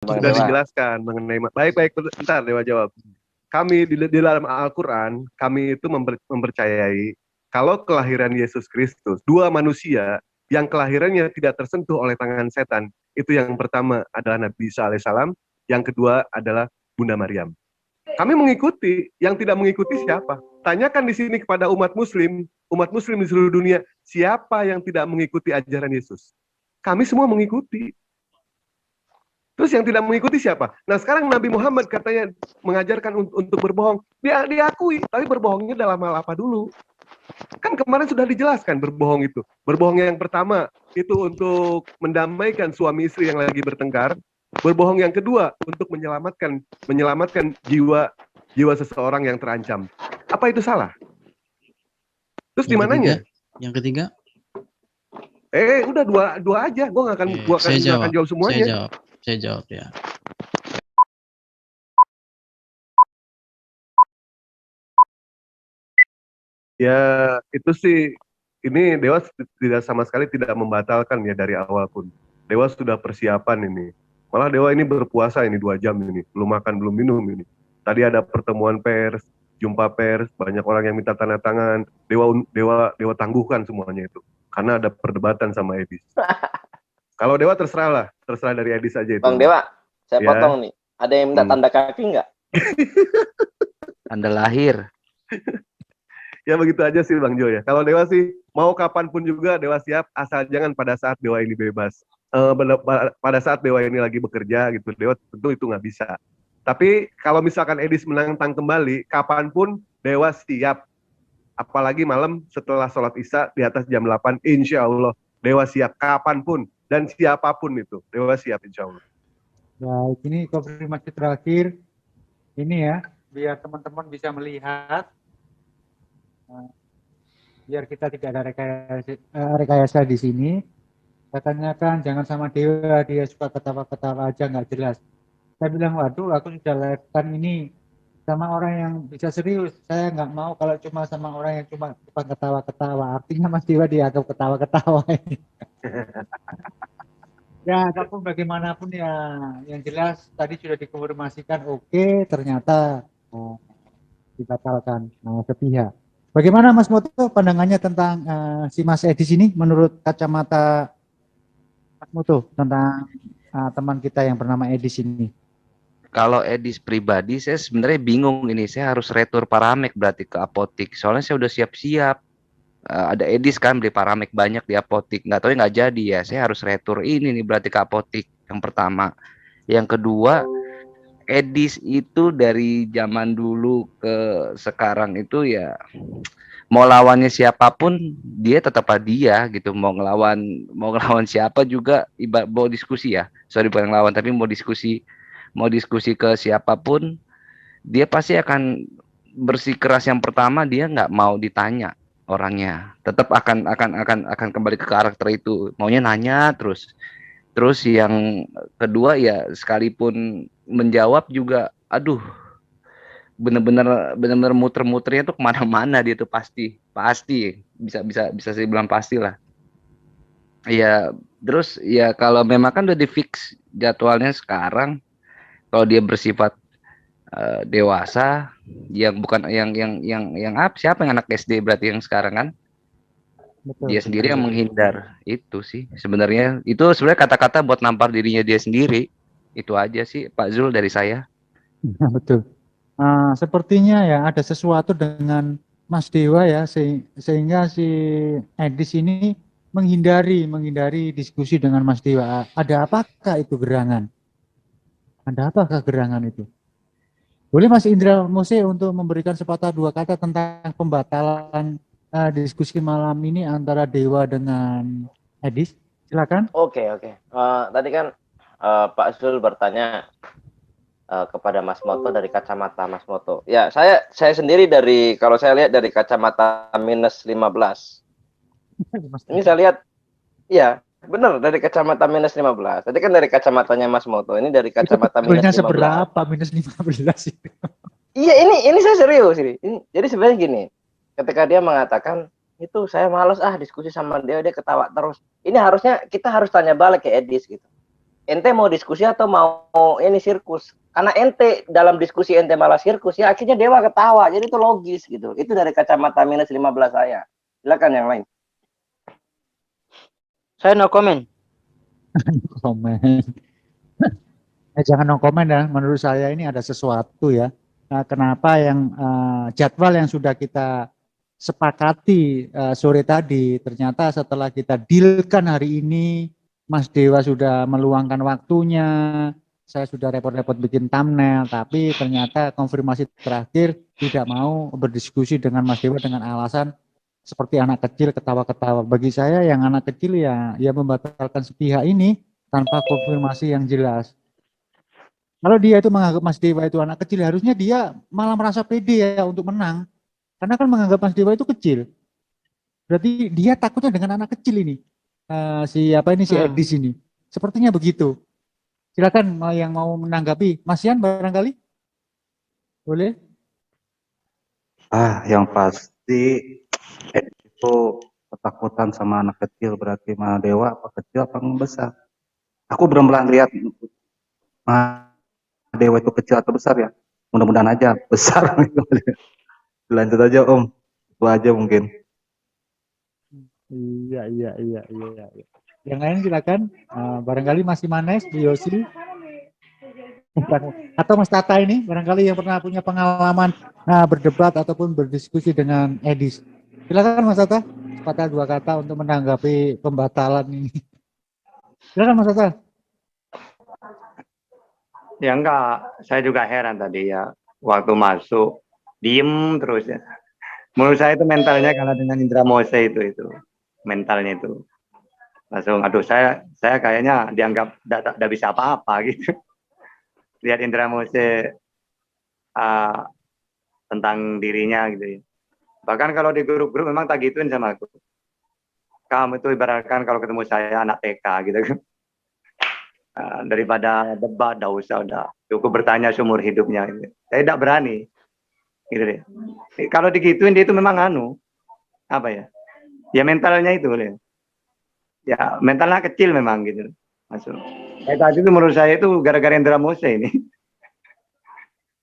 Bang sudah Dewa. dijelaskan mengenai baik bentar Dewa jawab. Kami di dalam Al-Qur'an, kami itu mempercayai kalau kelahiran Yesus Kristus, dua manusia yang kelahirannya tidak tersentuh oleh tangan setan, itu yang pertama adalah Nabi Isa alaihissalam, yang kedua adalah Bunda Maryam. Kami mengikuti, yang tidak mengikuti siapa? Tanyakan di sini kepada umat muslim di seluruh dunia, siapa yang tidak mengikuti ajaran Yesus? Kami semua mengikuti. Terus yang tidak mengikuti siapa? Nah sekarang Nabi Muhammad katanya mengajarkan untuk berbohong. Dia diakui, tapi berbohongnya dalam hal apa dulu? Kan kemarin sudah dijelaskan berbohong itu. Berbohong yang pertama itu untuk mendamaikan suami istri yang lagi bertengkar. Berbohong yang kedua untuk menyelamatkan jiwa seseorang yang terancam. Apa itu salah? Terus di mananya? Yang ketiga? Udah dua aja. Gue nggak akan jawab semuanya. Saya jawab ya. Ya itu sih, ini Dewa tidak sama sekali tidak membatalkan ya dari awal pun. Dewa sudah persiapan ini. Malah Dewa ini berpuasa ini 2 jam ini, belum makan belum minum ini. Tadi ada pertemuan pers, jumpa pers, banyak orang yang minta tanda tangan. Dewa tangguhkan semuanya itu, karena ada perdebatan sama Edis. Kalau Dewa terserah dari Edis aja itu. Bang Dewa, saya potong nih. Ada yang minta tanda kaki nggak? Tanda lahir. Ya begitu aja sih Bang Jo ya. Kalau Dewa sih mau kapanpun juga Dewa siap, asal jangan pada saat Dewa ini bebas. Pada saat Dewa ini lagi bekerja gitu, Dewa tentu itu nggak bisa. Tapi kalau misalkan Edis menantang kembali, kapanpun Dewa siap. Apalagi malam setelah sholat Isya di atas jam 8, insya Allah Dewa siap kapanpun dan siapapun itu. Dewa siap insya Allah. Baik, ini konfirmasi terakhir. Ini ya, biar teman-teman bisa melihat. Biar kita tidak ada rekayasa di sini. Katanya kan jangan sama Dewa, dia suka ketawa-ketawa aja nggak jelas. Saya bilang, waduh aku sudah lihatkan ini sama orang yang bisa serius. Saya nggak mau kalau cuma sama orang yang cuma ketawa-ketawa. Artinya Mas Dewa dianggap ketawa-ketawa. Ya, apapun bagaimanapun ya, yang jelas tadi sudah dikonfirmasikan oke, ternyata dibatalkan sepihak. Bagaimana Mas Moto pandangannya tentang si Mas Edis ini menurut kacamata Mas Moto tentang teman kita yang bernama Edis ini? Kalau Edis pribadi saya sebenarnya bingung ini, saya harus retur Paramek berarti ke apotik. Soalnya saya udah siap-siap. Ada Edis kan beli Paramek banyak di apotik, nggak tahu nggak jadi ya. Saya harus retur ini nih berarti ke apotik. Yang pertama, yang kedua, Edis itu dari zaman dulu ke sekarang itu ya mau lawannya siapapun dia tetap dia gitu, mau ngelawan siapa juga mau diskusi ya, sorry bukan ngelawan tapi mau diskusi ke siapapun dia pasti akan bersikeras. Yang pertama dia nggak mau ditanya orangnya, tetap akan kembali ke karakter itu, maunya nanya terus. Terus yang kedua ya sekalipun menjawab juga, aduh, bener-bener muter-muternya tuh kemana-mana dia tuh pasti bisa saya bilang pasti lah. Ya terus ya kalau memang kan udah di fix jadwalnya sekarang, kalau dia bersifat dewasa, yang bukan yang siapa yang anak SD berarti yang sekarang kan. Betul, dia sendiri yang menghindar. Itu sih sebenarnya, itu sebenarnya kata-kata buat nampar dirinya dia sendiri. Itu aja sih Pak Zul dari saya. Betul. Sepertinya ya ada sesuatu dengan Mas Dewa ya, sehingga si Edis ini menghindari diskusi dengan Mas Dewa. Ada apakah itu gerangan? Ada apakah gerangan itu? Boleh Mas Indra Mose untuk memberikan sepatah dua kata tentang pembatalan diskusi malam ini antara Dewa dengan Edis? Silakan. Oke. Tadi kan Pak Zul bertanya kepada Mas Moto dari kacamata Mas Moto. Ya, saya sendiri kalau saya lihat dari kacamata minus 15. Ini saya lihat, ya benar dari kacamata minus 15. Tadi kan dari kacamatanya Mas Moto, ini dari kacamata minus 15. Seberapa minus 15 itu? Iya, ini saya serius ini. Jadi sebenarnya gini, ketika dia mengatakan itu saya malas diskusi sama dia ketawa terus. Ini harusnya kita harus tanya balik ke Edis gitu. ente mau diskusi atau mau ini sirkus? Karena ente dalam diskusi ente malah sirkus, ya akhirnya dewa ketawa. Jadi itu logis gitu. Itu dari kacamata minus 15 saya. Silakan yang lain. Saya no comment. Komen. Jangan no comment ya. Menurut saya ini ada sesuatu ya. Nah, kenapa yang jadwal yang sudah kita sepakati sore tadi, ternyata setelah kita dealkan hari ini, Mas Dewa sudah meluangkan waktunya, saya sudah repot-repot bikin thumbnail, tapi ternyata konfirmasi terakhir tidak mau berdiskusi dengan Mas Dewa dengan alasan seperti anak kecil ketawa-ketawa. Bagi saya yang anak kecil ya membatalkan sepihak ini tanpa konfirmasi yang jelas. Kalau dia itu menganggap Mas Dewa itu anak kecil, harusnya dia malah merasa pede ya untuk menang. Karena kan menganggap Mas Dewa itu kecil. Berarti dia takutnya dengan anak kecil ini. Si Edis ini. Sepertinya begitu. Silakan yang mau menanggapi. Mas Yan barangkali? Boleh? Yang pasti itu ketakutan sama anak kecil, berarti mah dewa apa kecil apa besar. Aku belum pernah lihat dewa itu kecil atau besar ya. Mudah-mudahan aja besar. Lanjut aja Om. Itu aja mungkin. Iya. Yang lain silakan. Barangkali masih Manes, Bu Yosi. Atau Mas Tata ini, barangkali yang pernah punya pengalaman berdebat ataupun berdiskusi dengan Edis. Silakan Mas Tata, sepatah dua kata untuk menanggapi pembatalan ini. Silakan Mas Tata. Ya enggak, saya juga heran tadi ya, waktu masuk diem terus ya. Menurut saya itu mentalnya kalah dengan Indra Mose itu mentalnya itu langsung, aduh saya kayaknya dianggap tidak bisa apa-apa gitu. Lihat Indra Mose tentang dirinya gitu ya. Bahkan kalau di grup-grup memang tak gituin sama aku. Kamu itu ibaratkan kalau ketemu saya anak TK gitu kan. Daripada debat, udah cukup bertanya seumur hidupnya. Saya tidak berani, gitu deh. Kalau digituin dia itu memang apa ya? Ya mentalnya itu, ya mentalnya kecil memang gitu. Masuk. Tadi itu menurut saya itu gara-gara Indra Mose ini.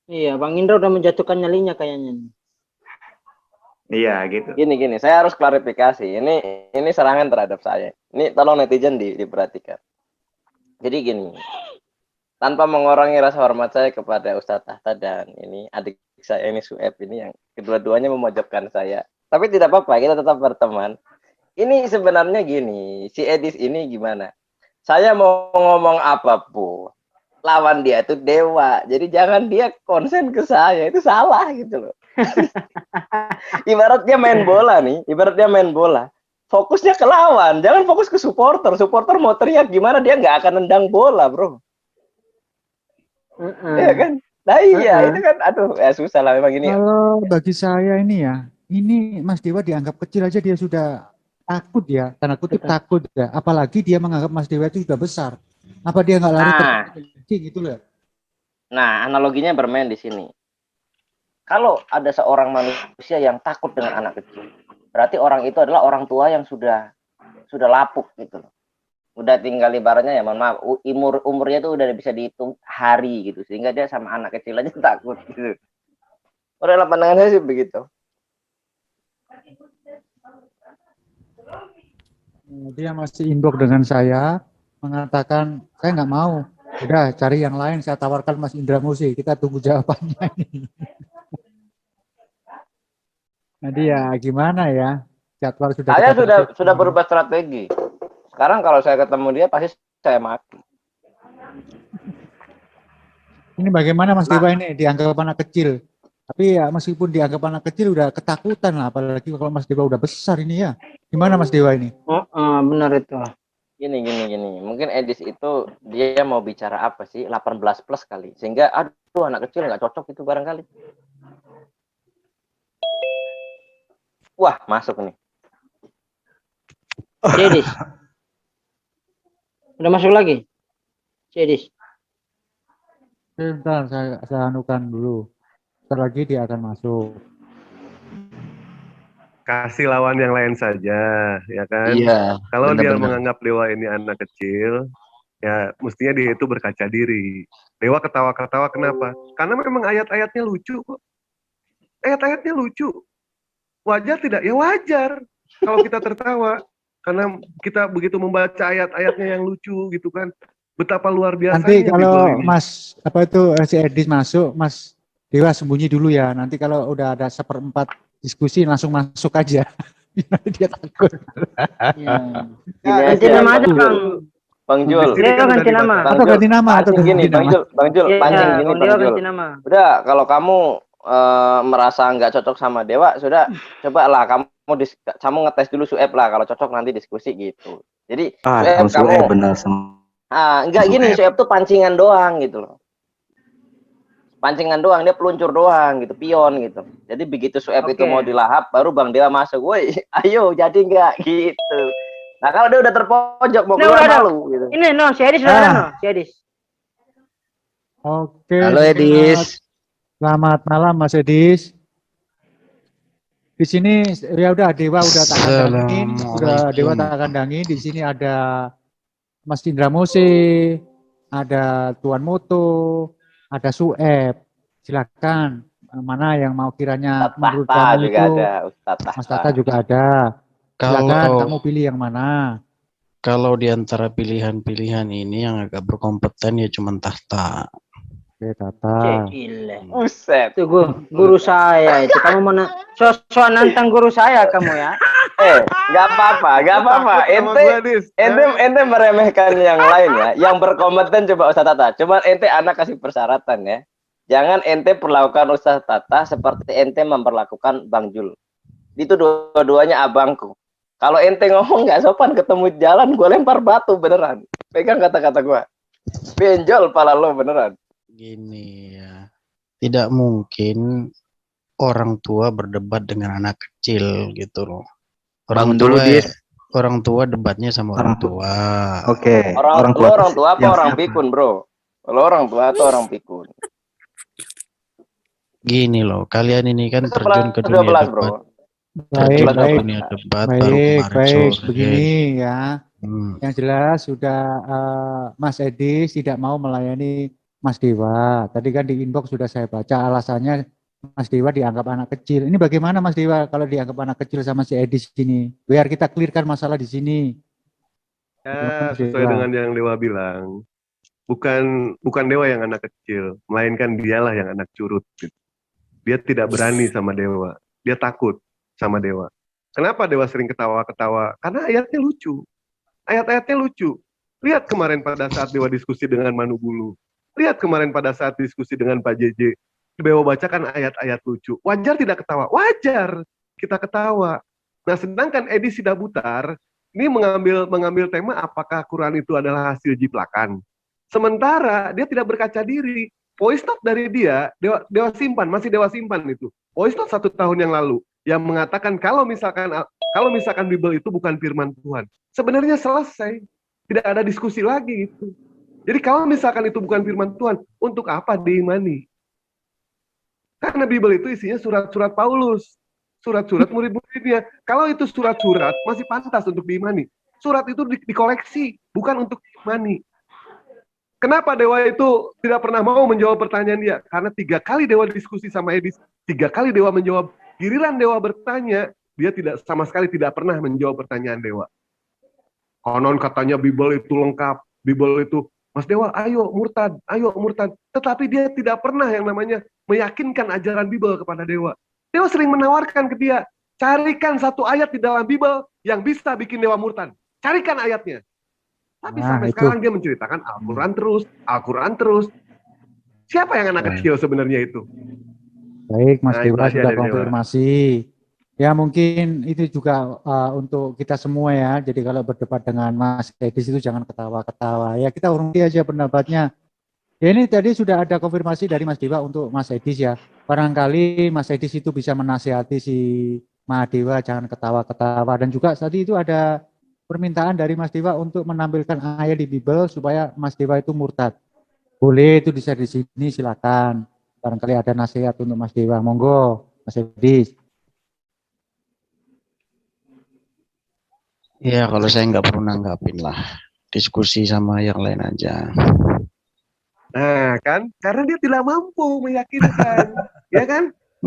Iya, Bang Indra udah menjatuhkan nyalinya kayaknya. Iya gitu. Gini, saya harus klarifikasi. Ini serangan terhadap saya. Ini tolong netizen diperhatikan. Jadi gini, tanpa mengurangi rasa hormat saya kepada Ustadz Tahta dan ini adik saya ini Sueb ini yang kedua-duanya memojokkan saya. Tapi tidak apa-apa, kita tetap berteman. Ini sebenarnya gini, si Edis ini gimana? Saya mau ngomong apapun, lawan dia itu dewa. Jadi jangan dia konsen ke saya, itu salah gitu loh. Ibaratnya main bola. Fokusnya ke lawan, jangan fokus ke supporter. Supporter mau teriak gimana, dia nggak akan nendang bola, bro. Iya kan? Nah iya, itu kan, aduh, ya susah lah memang ini. Kalau bagi saya ini ya, ini Mas Dewa dianggap kecil aja dia sudah takut ya, tanda kutip takut ya. Apalagi dia menganggap Mas Dewa itu sudah besar. Apa dia nggak lari terkencing gitu loh? Nah, analoginya bermain di sini. Kalau ada seorang manusia yang takut dengan anak kecil, berarti orang itu adalah orang tua yang sudah lapuk gitu loh. Udah tinggal ibaratnya ya, mohon maaf, umurnya tuh udah bisa dihitung hari gitu, sehingga dia sama anak kecil aja takut gitu. Dalam pandangan saya sih begitu. Dia masih inbox dengan saya, mengatakan saya nggak mau, udah cari yang lain, saya tawarkan Mas Indra Musi, kita tunggu jawabannya ini. Jadi ya gimana ya, jadwal Saya sudah berubah strategi. Sekarang kalau saya ketemu dia pasti saya mati. Ini bagaimana Mas Dewa ini dianggap anak kecil? Tapi ya meskipun dianggap anak kecil udah ketakutan lah, apalagi kalau Mas Dewa udah besar ini ya. Gimana Mas Dewa ini? Benar itu. Gini. Mungkin Edis itu dia mau bicara apa sih? 18 plus kali. Sehingga aduh anak kecil nggak cocok itu barangkali. Wah, masuk nih. Cedis. Udah masuk lagi? Cedis. Sebentar, saya anukan dulu. Sebentar lagi dia akan masuk. Kasih lawan yang lain saja, ya kan? Iya. Kalau dia benar-benar. menganggap dewa ini anak kecil, Ya, mestinya dia itu berkaca diri. Dewa ketawa-ketawa kenapa? Karena memang ayat-ayatnya lucu kok. Ayat-ayatnya lucu. Wajar tidak? Ya wajar kalau kita tertawa. Karena kita begitu membaca ayat-ayatnya yang lucu gitu kan. Betapa luar Nanti biasanya Bible kalau ini. Mas apa itu si Edis masuk, Mas Dewa sembunyi dulu ya. Nanti kalau udah ada 1/4 diskusi langsung masuk aja. Nanti dia takut. Ya. Gini Ganti aja, nama aja, Bang Bang. Bang Di Jul. sini Dewa kan udah ganti nama. Bang Atau Jul, ganti nama, atau pancing gini, ganti nama. Bang Jul, pancing Iya, gini, Bang Bang Dewa Jul. ganti nama. Udah, kalau kamu merasa nggak cocok sama Dewa, sudah coba lah kamu ngetes dulu Sueb lah, kalau cocok nanti diskusi gitu. Jadi Sueb Bang kamu Sueb benar sama nggak gini, Sueb. Sueb tuh pancingan doang gitu loh. Pancingan doang, dia peluncur doang gitu, pion gitu. Jadi begitu Sueb itu Oke. mau dilahap, baru Bang Dewa masuk. Woi, ayo jadi nggak gitu. Nah kalau dia udah terpojok mau Ini keluar udah ada. malu gitu. Ini no, si Edis udah ada no, si Edis. Oke. Halo Edis. Selamat malam Mas Edis. Di sini ya udah Dewa udah tak kandangin, udah Dewa tak kandangin. Di sini ada Mas Indra Mose, ada Tuan Moto, ada Sueb. Silakan mana yang mau kiranya Ustadz menurut Tahta kamu juga itu. ada, Ustadz Tahta. Mas Tata juga ada. Silakan Kalau kamu pilih yang mana. kalau di antara pilihan-pilihan ini yang agak berkompeten ya cuma Tahta. Oke Tata. Cile. Buset. Itu guru saya itu. Kamu mana soal nantang guru saya kamu ya? Nggak apa-apa, nggak apa-apa. Ente meremehkan yang lain ya. Yang berkompeten coba Ustadz Tata. Coba ente anak kasih persyaratan ya. Jangan ente perlakukan Ustadz Tata seperti ente memperlakukan Bang Jul. Itu dua-duanya abangku. Kalau ente ngomong nggak sopan ketemu jalan, gue lempar batu beneran. Pegang kata-kata gue. Benjol pala lo beneran. Gini ya, tidak mungkin orang tua berdebat dengan anak kecil gitu loh. Bangun dulu, Dis. Orang tua debatnya sama orang tua. Oke. Orang tua apa yang orang siapa? pikun, bro? Lo orang tua atau orang pikun? Gini loh, kalian ini kan terjun ke 12, dunia debat. bro. Baik, Terjun ke baik. dunia debat baru Baik, kemarin baik. sore. Begini ya. Yang jelas sudah Mas Edis tidak mau melayani Mas Dewa. Tadi kan di inbox sudah saya baca alasannya Mas Dewa dianggap anak kecil. Ini bagaimana Mas Dewa kalau dianggap anak kecil sama si Edis ini? Biar kita clearkan masalah di sini. Ya, sesuai dengan yang Dewa bilang. Bukan Dewa yang anak kecil, melainkan dialah yang anak curut. Gitu. Dia tidak berani sama Dewa. Dia takut sama Dewa. Kenapa Dewa sering ketawa-ketawa? Karena ayatnya lucu. Ayat-ayatnya lucu. Lihat kemarin pada saat Dewa diskusi dengan Manu Bulu. Lihat kemarin pada saat diskusi dengan Pak JJ. Dewa bacakan ayat-ayat lucu. Wajar tidak ketawa? Wajar kita ketawa. Nah, sedangkan Edi Sidabutar ini mengambil tema apakah Quran itu adalah hasil jiplakan. Sementara dia tidak berkaca diri. Voice note dari dia, Dewa simpan, masih Dewa simpan itu. Voice note 1 tahun yang lalu yang mengatakan kalau misalkan Bible itu bukan firman Tuhan. Sebenarnya selesai. Tidak ada diskusi lagi itu. Jadi kalau misalkan itu bukan firman Tuhan, untuk apa diimani? Karena Bible itu isinya surat-surat Paulus. Surat-surat murid-muridnya. Kalau itu surat-surat, masih pantas untuk diimani. Surat itu dikoleksi, bukan untuk diimani. Kenapa Dewa itu tidak pernah mau menjawab pertanyaan dia? Karena 3 kali Dewa diskusi sama Edis, 3 kali Dewa menjawab. Giliran Dewa bertanya, dia tidak sama sekali tidak pernah menjawab pertanyaan Dewa. Konon katanya Bible itu lengkap, Bible itu, Mas Dewa, ayo murtad. Tetapi dia tidak pernah yang namanya meyakinkan ajaran Bible kepada Dewa. Dewa sering menawarkan ke dia, carikan 1 ayat di dalam Bible yang bisa bikin Dewa murtad. Carikan ayatnya. Tapi sampai sekarang dia menceritakan Al-Quran terus. Siapa yang anak kecil sebenarnya itu? Baik, Mas Dewa itu sudah konfirmasi. Ya mungkin itu juga untuk kita semua ya. Jadi kalau berdebat dengan Mas Edis itu jangan ketawa-ketawa. Ya kita hormati aja pendapatnya. Ya ini tadi sudah ada konfirmasi dari Mas Dewa untuk Mas Edis ya. Barangkali Mas Edis itu bisa menasihati si Mahadewa jangan ketawa-ketawa. Dan juga tadi itu ada permintaan dari Mas Dewa untuk menampilkan ayat di Bible supaya Mas Dewa itu murtad. Boleh itu bisa di sini silakan. Barangkali ada nasihat untuk Mas Dewa. Monggo Mas Edis. Ya kalau saya nggak perlu nanggapin lah. diskusi sama yang lain aja. Nah, kan? Karena dia tidak mampu meyakinkan, ya kan?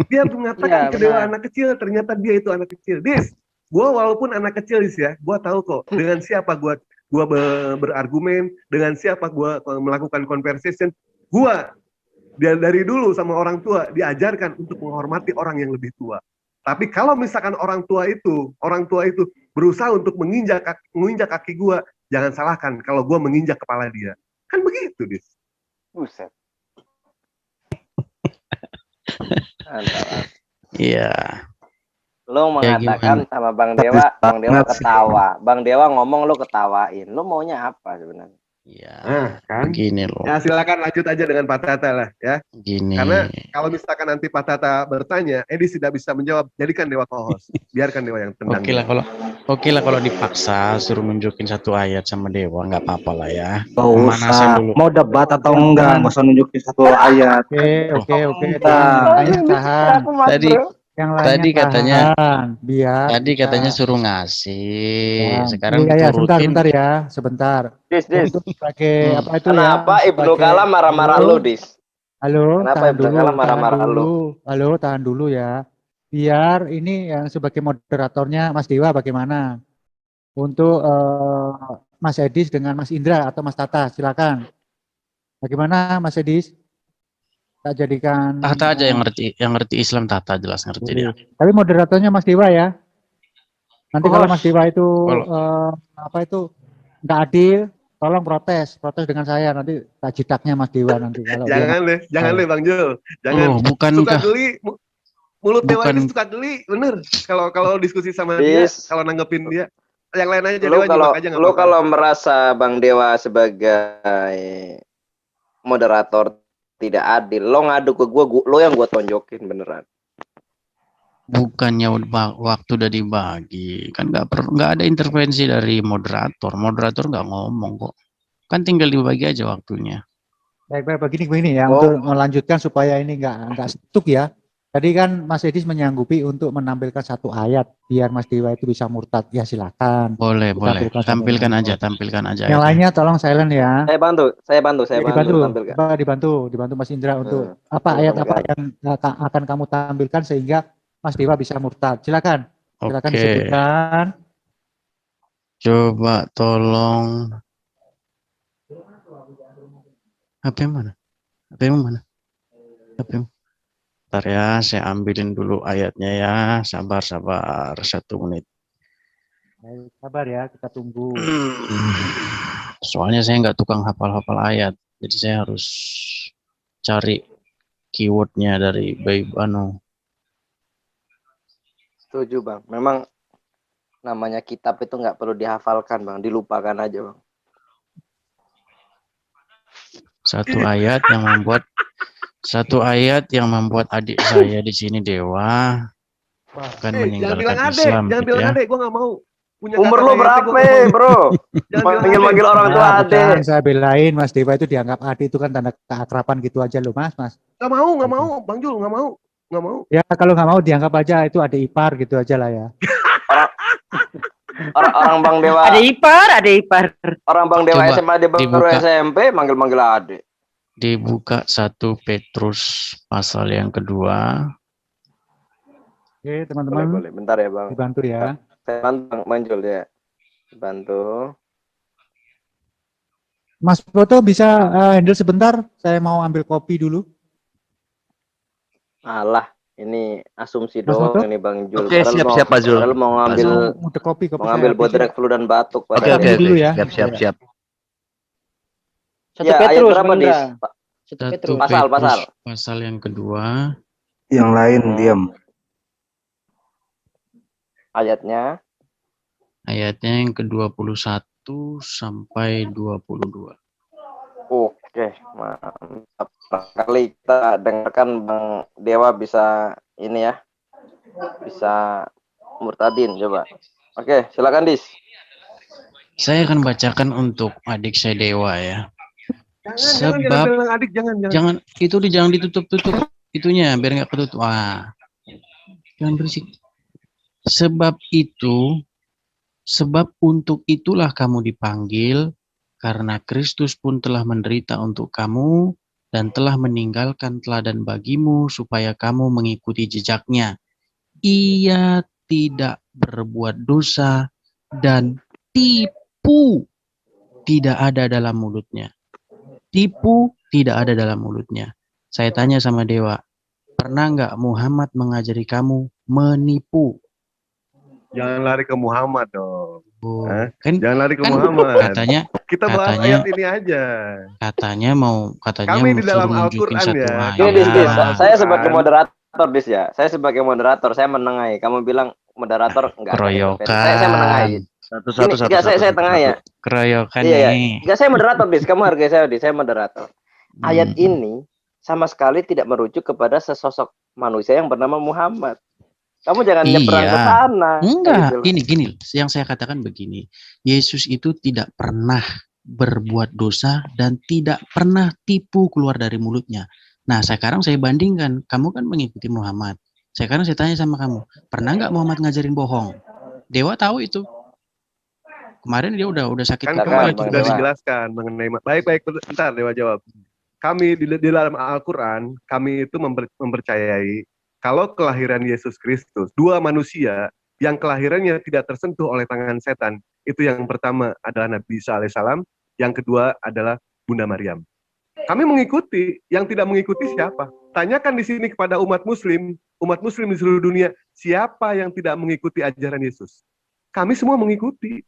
Dia mengatakan Iya, ke Dewa benar. anak kecil, ternyata dia itu anak kecil. Dis, gua walaupun anak kecil Dis ya, gua tahu kok dengan siapa gua berargumen, dengan siapa gua melakukan conversation. Gua dari dulu sama orang tua diajarkan untuk menghormati orang yang lebih tua. Tapi kalau misalkan orang tua itu berusaha untuk menginjak kaki gua, jangan salahkan kalau gua menginjak kepala dia. Kan begitu, Dis. Buset. Antara Iya. lo Ya mengatakan gimana? sama Bang Dewa Banget sih. ketawa. Bang Dewa ngomong lo ketawain. Lo maunya apa sebenarnya? Iya. Nah, kan? Begini loh. Ya silakan lanjut aja dengan Pak Tata lah ya. Gini. Karena kalau misalkan nanti Pak Tata bertanya, Edis tidak bisa menjawab, jadikan Dewa co-host. Biarkan Dewa yang tendang. Oke lah kalau dipaksa suruh nunjukin satu ayat sama Dewa nggak apa-apa lah ya. Gak Pemanasan usah. dulu. Mau debat atau enggak, nggak usah nunjukin satu ayat. Oke. Bentar. Tahan. Yang lainnya Tadi katanya tahan. Biar. Tadi kita- katanya suruh ngasih. Ya. Sekarang Iya, diturutin. sebentar. Dis. Itu sebagai apa itu Kenapa ya? Ibnu sebagai- Kalam marah-marah Halo? lo, Dis? Halo, Kenapa tahan Ibnu dulu, Kalam marah-marah tahan lo? dulu. Halo, tahan dulu ya. Biar ini yang sebagai moderatornya Mas Dewa bagaimana? Untuk Mas Edis dengan Mas Indra atau Mas Tata, silakan. Bagaimana Mas Edis? Tak jadikan Tata aja yang ngerti Islam. Tata jelas ngerti dia. Tapi moderatornya Mas Dewa ya. Nanti kalau Mas Dewa itu nggak adil, tolong protes dengan saya, nanti tak jitaknya Mas Dewa nanti kalau Jangan deh Bang Jul. Jangan. Oh, Suka bukankah geli, mulut Dewa bukan- ini suka geli, bener. Kalau diskusi sama Dis. dia, kalau nanggepin dia, yang lain aja Lo Dewa kalau nyimak aja nggak lo apa-apa. kalau merasa Bang Dewa sebagai moderator tidak adil, lo ngadu ke lo yang gua tonjokin beneran. bukannya waktu udah dibagi? Kan nggak ada intervensi dari moderator. Moderator nggak ngomong kok. Kan tinggal dibagi aja waktunya. baik begini ya, Oh. untuk melanjutkan supaya ini nggak stuck ya. Tadi kan Mas Edis menyanggupi untuk menampilkan satu ayat biar Mas Dewa itu bisa murtad. Ya silakan. Boleh. Ditampilkan satu Tampilkan ayat. aja Yang ayatnya. lainnya tolong silent ya. Saya bantu tampilkan. Coba dibantu Mas Indra untuk ayat apa yang akan kamu tampilkan sehingga Mas Dewa bisa murtad. Silakan Oke. disebutkan. Coba tolong. HP mana? Bentar ya, saya ambilin dulu ayatnya ya. Sabar 1 menit. Baik, sabar ya, kita tunggu. Soalnya saya nggak tukang hafal-hafal ayat, jadi saya harus cari keywordnya dari Baibano. Setuju Bang. Memang namanya kitab itu nggak perlu dihafalkan Bang, dilupakan aja Bang. Satu ayat yang membuat adik saya di sini Dewa akan meninggalkan Islam. Jangan gitu bilang ya. adek, gue nggak mau. Punya Umur kata lo kayak berapa, gitu, gua nggak mau. bro? Jangan bilang Manggil-manggil adek. orang tua Nah, ade. bukan saya belain Mas Dewa itu dianggap adik itu kan tanda keakraban gitu aja loh Mas. Nggak mau, Bang Jul, nggak mau. Ya kalau nggak mau dianggap aja itu adik ipar gitu aja lah ya. Orang Bang Dewa. Ada ipar. Orang Bang Dewa Coba SMA dia baru dibuka. SMP manggil-manggil ade. Dibuka 1 Petrus pasal yang kedua. Oke teman-teman, Boleh. Bentar ya Bang. dibantu ya. Saya bantu Bang Manjul ya. Bantu. Mas Foto bisa handle sebentar, saya mau ambil kopi dulu. Alah, ini asumsi Mas doang Moto? ini Bang Jul. Oke, siap Pak Zul. Padahal mau ngambil Udah kopi mau ngambil saya bodrek flu dan batuk Oke, padahal ini. dulu ya. Siap. Satu Ya, ayat Petrus, berapa, Bang Dis? Indra. Satu 1 Petrus. Pasal. Petrus pasal yang kedua. Yang lain diam. Ayatnya Ayatnya yang ke-21 sampai 22. oke, mantap. Kali kita dengarkan Bang Dewa bisa ini ya. Bisa murtadin coba. Oke, silakan Dis. Saya akan bacakan untuk adik saya Dewa ya. Jangan bilang adik, jangan. Jangan ditutup-tutup itunya biar nggak ketutup. Wah, jangan berisik. Sebab untuk itulah kamu dipanggil Karena Kristus pun telah menderita untuk kamu dan telah meninggalkan teladan bagimu supaya kamu mengikuti jejaknya. Ia tidak berbuat dosa dan tipu tidak ada dalam mulutnya. Tipu tidak ada dalam mulutnya. Saya tanya sama Dewa, pernah nggak Muhammad mengajari kamu menipu? Jangan lari ke Muhammad dong. Oh, Hah? kan Jangan lari ke kan Muhammad. katanya Kita bahas katanya ayat ini aja. katanya Kami di suruh dalam nunjukin Al-Quran satu ya. Gini, Dis, ayat. saya sebagai moderator, Dis ya. Saya sebagai moderator, saya menengahi. Kamu bilang moderator enggak ada intervensi. Saya menengahi. Satu-satu, Gini, enggak, saya tengah ya. Keroyokan Iya, ya. nih. Enggak, saya moderator, Dis. Kamu hargai saya, Dis. Saya moderator. Ayat Hmm. ini sama sekali tidak merujuk kepada sesosok manusia yang bernama Muhammad. Kamu jangan nyebrang ke Iya. sana. Enggak, Gitu loh. gini, yang saya katakan begini. Yesus itu tidak pernah berbuat dosa dan tidak pernah tipu keluar dari mulutnya. Nah, sekarang saya bandingkan, kamu kan mengikuti Muhammad. Sekarang saya tanya sama kamu, pernah nggak Muhammad ngajarin bohong? Dewa tahu itu. Kemarin dia udah sakit Kan kepala kemarin itu. sudah dijelaskan mengenai baik bentar Dewa jawab. Kami di dalam Al-Quran, kami itu mempercayai kalau kelahiran Yesus Kristus, dua manusia yang kelahirannya tidak tersentuh oleh tangan setan, itu yang pertama adalah Nabi Isa alaihissalam, yang kedua adalah Bunda Maryam. Kami mengikuti, yang tidak mengikuti siapa? Tanyakan di sini kepada umat muslim di seluruh dunia, siapa yang tidak mengikuti ajaran Yesus? Kami semua mengikuti.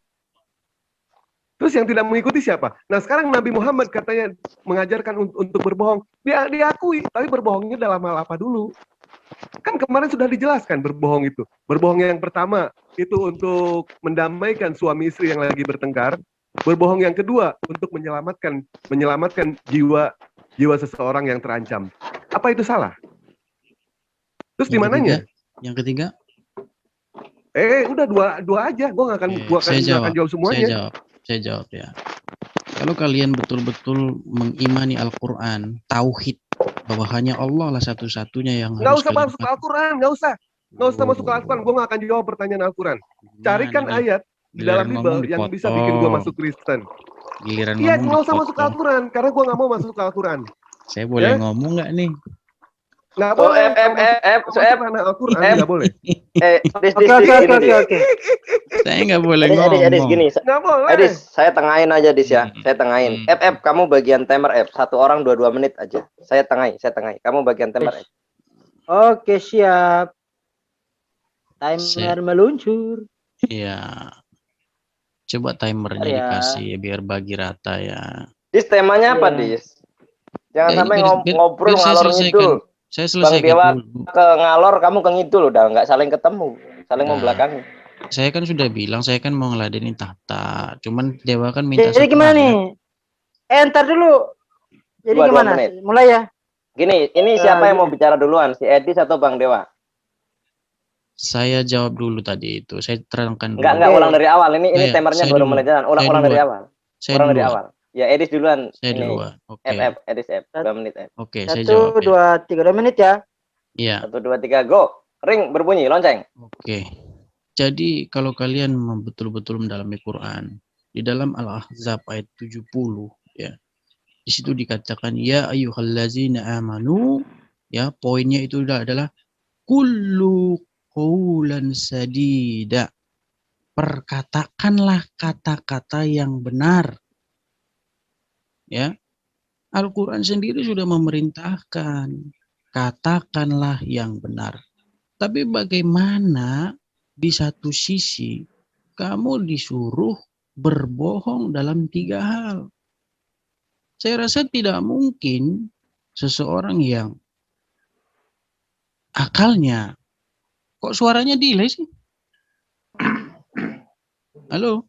Terus yang tidak mengikuti siapa? Nah sekarang Nabi Muhammad katanya mengajarkan untuk berbohong. Dia diakui, tapi berbohongnya dalam hal apa dulu? Kan kemarin sudah dijelaskan berbohong itu. Berbohong yang pertama itu untuk mendamaikan suami istri yang lagi bertengkar. Berbohong yang kedua untuk menyelamatkan jiwa seseorang yang terancam. Apa itu salah? Terus di mananya? Yang ketiga? Udah dua aja. Gue nggak akan jawab semuanya. Saya jawab ya. Kalau kalian betul-betul mengimani Al-Quran, tauhid, bahwa hanya Allah lah satu-satunya yang harus Nggak usah masuk ke Al-Quran, nggak usah masuk ke Al-Quran. Gue nggak akan jawab pertanyaan Al-Quran. Carikan ayat di dalam Bible yang bisa bikin gue masuk Kristen. Iya, nggak usah masuk ke Al-Quran, karena gue nggak mau masuk ke Al-Quran. Saya boleh ngomong nggak nih? Nggak boleh. Al-Quran nggak boleh. Oke. Saya nggak boleh ngomong. Edis, gini. Nggak boleh. Edis, saya tengahin aja, Dis ya. Saya tengahin. Kamu bagian timer Satu orang 22 menit aja. Saya tengahin. Kamu bagian timer Oke, siap. Timer meluncur. Iya. Coba timernya dikasih biar bagi rata ya. Dis, temanya apa, Dis? Jangan sampai ngobrol ngalor ngidul. Saya selesaikan Bang Dewa ke ngalor, kamu ke ngidul, udah nggak saling ketemu, saling membelakangi. Saya kan sudah bilang, saya kan mau ngeladenin Tata, cuman Dewa kan minta. Jadi gimana nih? Entar dulu. Jadi gimana? Mulai ya. Gini, ini siapa yang mau bicara duluan, si Edis atau Bang Dewa? Saya jawab dulu tadi itu, saya terangkan dulu. Enggak ulang dari awal. Ini timernya baru mulai jalan. Ulang dari awal. Dari awal. Ya, Edis duluan. Saya duluan. Oke. Edis 2 menit. Oke, saya jawab. 1, 2, 3 2 menit ya. Iya. 1, 2, 3 go. Ring berbunyi lonceng. Oke. Jadi kalau kalian betul-betul mendalami Quran, di dalam Al-Ahzab ayat 70 ya. Di situ dikatakan ya ayyuhallazina amanu, ya, poinnya itu adalah kullu qaulan sadida. Perkatakanlah kata-kata yang benar. Ya, Al-Quran sendiri sudah memerintahkan, katakanlah yang benar. Tapi bagaimana di satu sisi kamu disuruh berbohong dalam 3 hal? Saya rasa tidak mungkin seseorang yang akalnya, kok suaranya delay sih? Halo?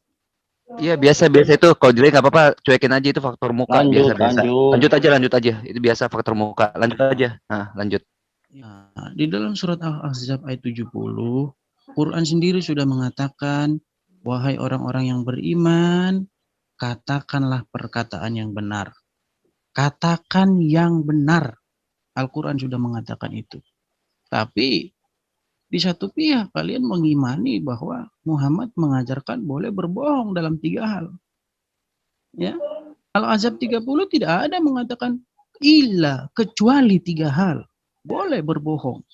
Iya biasa itu kalau delay nggak apa-apa, cuekin aja itu faktor muka. Biasa. Lanjut aja itu biasa faktor muka. Lanjut aja. Nah, lanjut. Ya, di dalam surat Al-Ahzab ayat 70 Quran sendiri sudah mengatakan, wahai orang-orang yang beriman, katakanlah perkataan yang benar. Katakan yang benar. Al-Quran sudah mengatakan itu. Tapi di satu pihak kalian mengimani bahwa Muhammad mengajarkan boleh berbohong dalam 3 hal. Ya, Al-Ahzab 30 tidak ada mengatakan illa kecuali 3 hal. Boleh berbohong.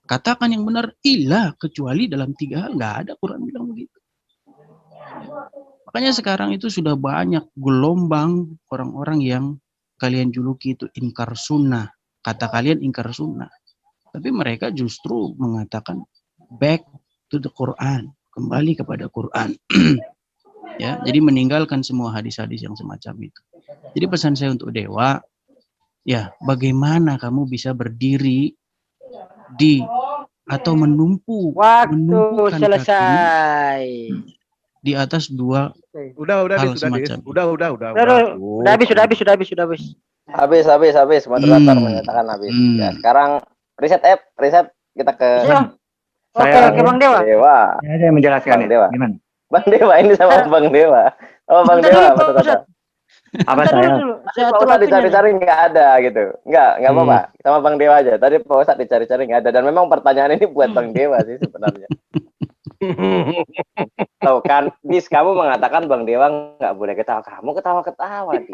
Katakan yang benar illa kecuali dalam 3 hal. Nggak ada Quran bilang begitu. Makanya sekarang itu sudah banyak gelombang orang-orang yang kalian juluki itu ingkar sunnah. Kata kalian ingkar sunnah. Tapi mereka justru mengatakan back to the Quran. Kembali kepada Quran. Ya, jadi meninggalkan semua hadis-hadis yang semacam itu. Jadi pesan saya untuk Dewa, ya bagaimana kamu bisa berdiri di atau Waktu menumpukan kakimu selesai. di atas 2 Udah hal Dis, sudah Dis. semacam itu. Udah. Udah habis. Habis. Moderator menyatakan habis. Ya, sekarang riset kita ke Oke, Bang Dewa. Saya menjelaskan Bang Dewa. gimana? Bang Dewa ini sama Bang Dewa. Oh, Bang Dewa, Bentar dulu, maksud apa? Apa Bentar saya? dulu. Pak Saya atur Ustadz waktunya nih. dicari-cari nggak ada gitu. Nggak apa-apa. Sama Bang Dewa aja. Tadi Pak Ustadz dicari-cari nggak ada. Dan memang pertanyaan ini buat Bang Dewa sih sebenarnya. Tahu kan, Dis, kamu mengatakan Bang Dewa nggak boleh ketawa. Kamu ketawa-ketawa, Dis.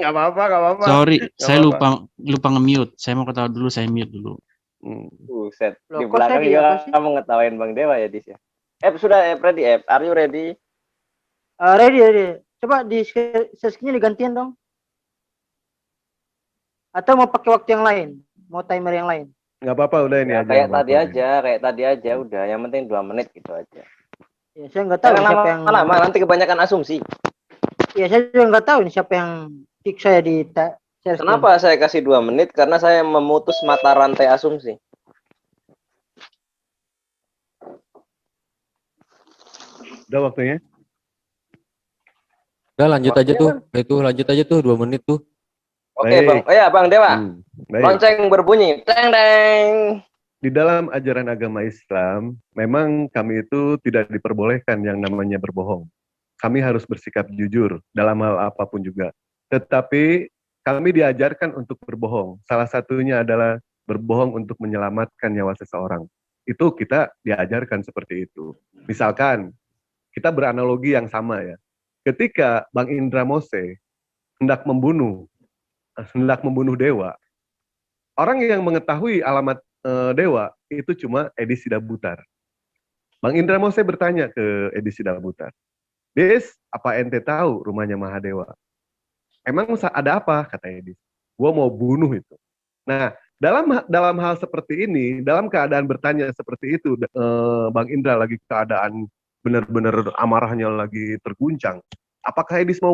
Nggak apa-apa. Sorry, Nggak saya apa-apa. lupa nge-mute. Saya mau ketawa dulu, saya mute dulu. Buset. Loh, Di kok belakang saya juga apa sih? kamu ngetawain Bang Dewa ya, Dis ya. Sudah ready, Are you ready? Ready. Coba di share-nya digantiin dong. Atau mau pakai waktu yang lain? Mau timer yang lain? Nggak apa-apa, udah ini Ya, aja. kayak nggak tadi apa-apa. aja udah. Yang penting 2 menit gitu aja. Ya, saya nggak tahu Jangan siapa yang lama-lama, nanti kebanyakan asumsi. Ya, saya juga nggak tahu nih siapa yang kick saya di share screen. Kenapa saya kasih 2 menit? Karena saya memutus mata rantai asumsi. Udah waktunya. Udah lanjut aja Waktunya, tuh. Bang. Itu lanjut aja tuh 2 menit tuh. Oke, Baik. Bang. Oh ya, Bang Dewa. Baik. Lonceng berbunyi. Teng. Di dalam ajaran agama Islam, memang kami itu tidak diperbolehkan yang namanya berbohong. Kami harus bersikap jujur dalam hal apapun juga. Tetapi kami diajarkan untuk berbohong. Salah satunya adalah berbohong untuk menyelamatkan nyawa seseorang. Itu kita diajarkan seperti itu. Misalkan, kita beranalogi yang sama ya. Ketika Bang Indra Mose hendak membunuh Dewa, orang yang mengetahui alamat Dewa itu cuma Edi Sidabutar. Bang Indra Mose bertanya ke Edi Sidabutar, "Des, apa ente tahu rumahnya Mahadewa?" "Emang ada apa?" kata Edi. "Gua mau bunuh itu." Nah, dalam hal seperti ini, dalam keadaan bertanya seperti itu, Bang Indra lagi keadaan benar-benar amarahnya lagi terguncang. Apakah Edis mau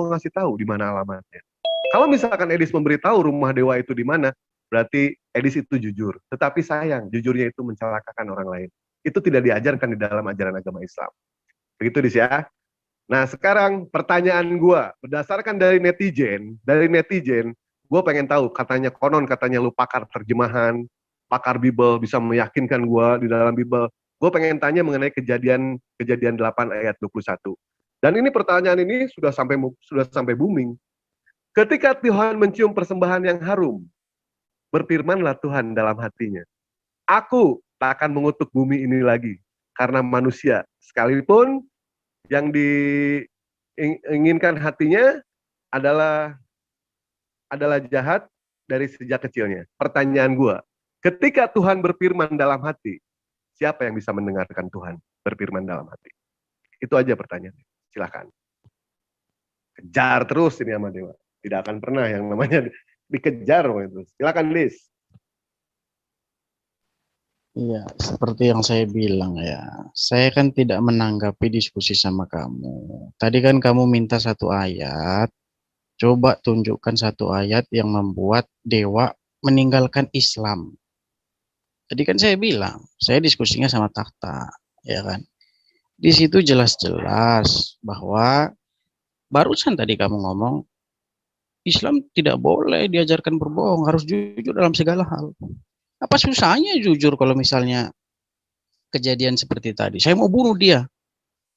ngasih tahu di mana alamatnya? Kalau misalkan Edis memberitahu rumah Dewa itu di mana, berarti Edis itu jujur. Tetapi sayang, jujurnya itu mencelakakan orang lain. Itu tidak diajarkan di dalam ajaran agama Islam. Begitu, Dis ya. Nah, sekarang pertanyaan gua berdasarkan dari netizen, gue pengen tahu, katanya lu pakar terjemahan, pakar Bible, bisa meyakinkan gua di dalam Bible. Gue pengen tanya mengenai kejadian 8 ayat 21. Dan ini pertanyaan ini sudah sampai booming. Ketika Tuhan mencium persembahan yang harum, berfirmanlah Tuhan dalam hatinya, "Aku tak akan mengutuk bumi ini lagi, karena manusia sekalipun yang diinginkan hatinya adalah jahat dari sejak kecilnya." Pertanyaan gua, ketika Tuhan berfirman dalam hati, siapa yang bisa mendengarkan Tuhan berfirman dalam hati? Itu aja pertanyaannya. Silakan. Kejar terus ini sama Dewa. Tidak akan pernah yang namanya dikejar itu. Silakan, Lis. Iya, seperti yang saya bilang ya, saya kan tidak menanggapi diskusi sama kamu. Tadi kan kamu minta 1 ayat, coba tunjukkan 1 ayat yang membuat Dewa meninggalkan Islam. Tadi kan saya bilang, saya diskusinya sama Takta, ya kan. Di situ jelas-jelas bahwa barusan tadi kamu ngomong, Islam tidak boleh diajarkan berbohong, harus jujur dalam segala hal. Apa susahnya jujur kalau misalnya kejadian seperti tadi? Saya mau bunuh dia.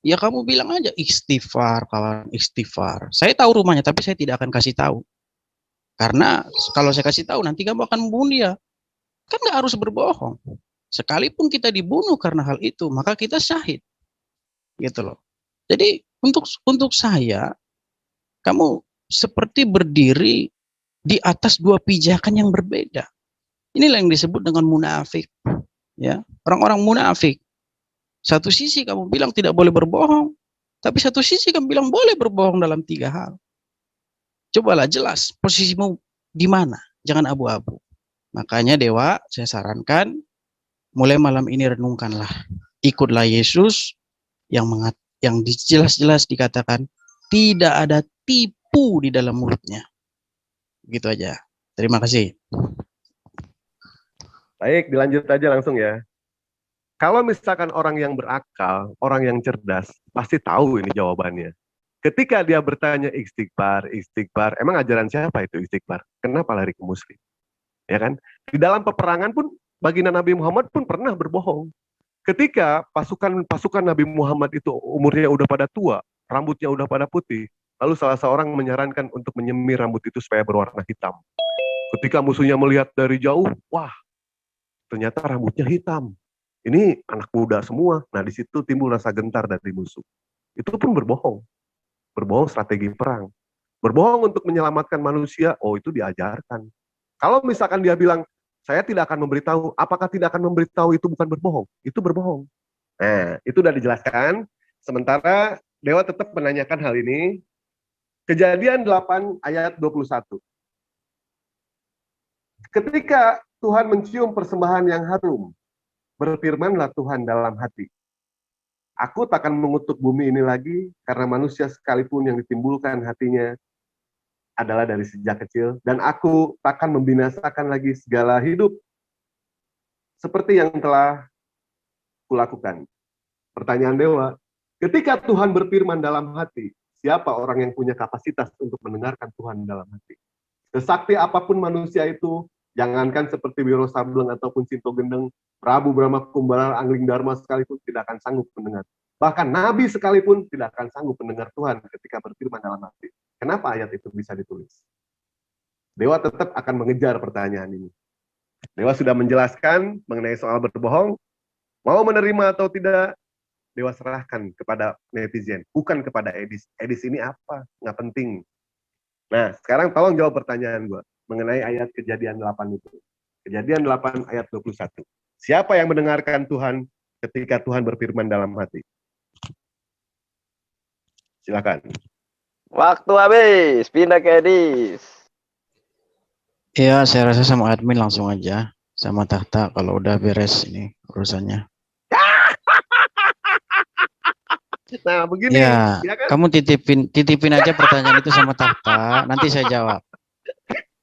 Ya kamu bilang aja istighfar, kawan, istighfar. Saya tahu rumahnya, tapi saya tidak akan kasih tahu. Karena kalau saya kasih tahu, nanti kamu akan membunuh dia. Kan nggak harus berbohong. Sekalipun kita dibunuh karena hal itu, maka kita syahid. Gitu loh. Jadi untuk saya, Kamu seperti berdiri di atas dua pijakan yang berbeda. Inilah yang disebut dengan munafik. Ya, orang-orang munafik. Satu sisi kamu bilang tidak boleh berbohong, tapi satu sisi kamu bilang boleh berbohong dalam 3 hal. Cobalah jelas posisimu di mana, jangan abu-abu. Makanya Dewa, saya sarankan mulai malam ini renungkanlah. Ikutlah Yesus yang jelas-jelas dikatakan tidak ada tipu di dalam mulutnya. Gitu aja. Terima kasih. Baik, dilanjut aja langsung ya. Kalau misalkan orang yang berakal, orang yang cerdas, pasti tahu ini jawabannya. Ketika dia bertanya istighfar, emang ajaran siapa itu istighfar? Kenapa lari ke Muslim? Ya kan? Di dalam peperangan pun, baginda Nabi Muhammad pun pernah berbohong. Ketika pasukan Nabi Muhammad itu umurnya udah pada tua, rambutnya udah pada putih, lalu salah seorang menyarankan untuk menyemir rambut itu supaya berwarna hitam. Ketika musuhnya melihat dari jauh, wah, ternyata rambutnya hitam. Ini anak muda semua. Nah, di situ timbul rasa gentar dari musuh. Itu pun berbohong. Berbohong strategi perang. Berbohong untuk menyelamatkan manusia, oh itu diajarkan. Kalau misalkan dia bilang, saya tidak akan memberitahu, apakah tidak akan memberitahu itu bukan berbohong? Itu berbohong. Nah, itu sudah dijelaskan. Sementara Dewa tetap menanyakan hal ini. Kejadian 8 ayat 21. Ketika Tuhan mencium persembahan yang harum, berfirmanlah Tuhan dalam hati, aku takkan mengutuk bumi ini lagi, karena manusia sekalipun yang ditimbulkan hatinya adalah dari sejak kecil, dan aku takkan membinasakan lagi segala hidup seperti yang telah kulakukan. Pertanyaan Dewa, ketika Tuhan berfirman dalam hati, siapa orang yang punya kapasitas untuk mendengarkan Tuhan dalam hati? Sesakti apapun manusia itu, jangankan seperti Wiro Sableng ataupun Sinto Gendeng, Prabu Brahma Kumbara, Angling Dharma sekalipun tidak akan sanggup mendengar. Bahkan Nabi sekalipun tidak akan sanggup mendengar Tuhan ketika berfirman dalam hati. Kenapa ayat itu bisa ditulis? Dewa tetap akan mengejar pertanyaan ini. Dewa sudah menjelaskan mengenai soal berbohong. Mau menerima atau tidak, Dewa serahkan kepada netizen, bukan kepada Edis. Edis ini apa? Nggak penting. Nah, sekarang tolong jawab pertanyaan gue mengenai ayat Kejadian 8 itu. Kejadian 8 ayat 21. Siapa yang mendengarkan Tuhan ketika Tuhan berfirman dalam hati? Silakan. Waktu habis, pindah ke Edis. Ya, saya rasa sama admin langsung aja. Sama Tahta kalau udah beres ini urusannya. Nah, begini. Ya, kan? kamu titipin aja pertanyaan itu sama Tahta, nanti saya jawab.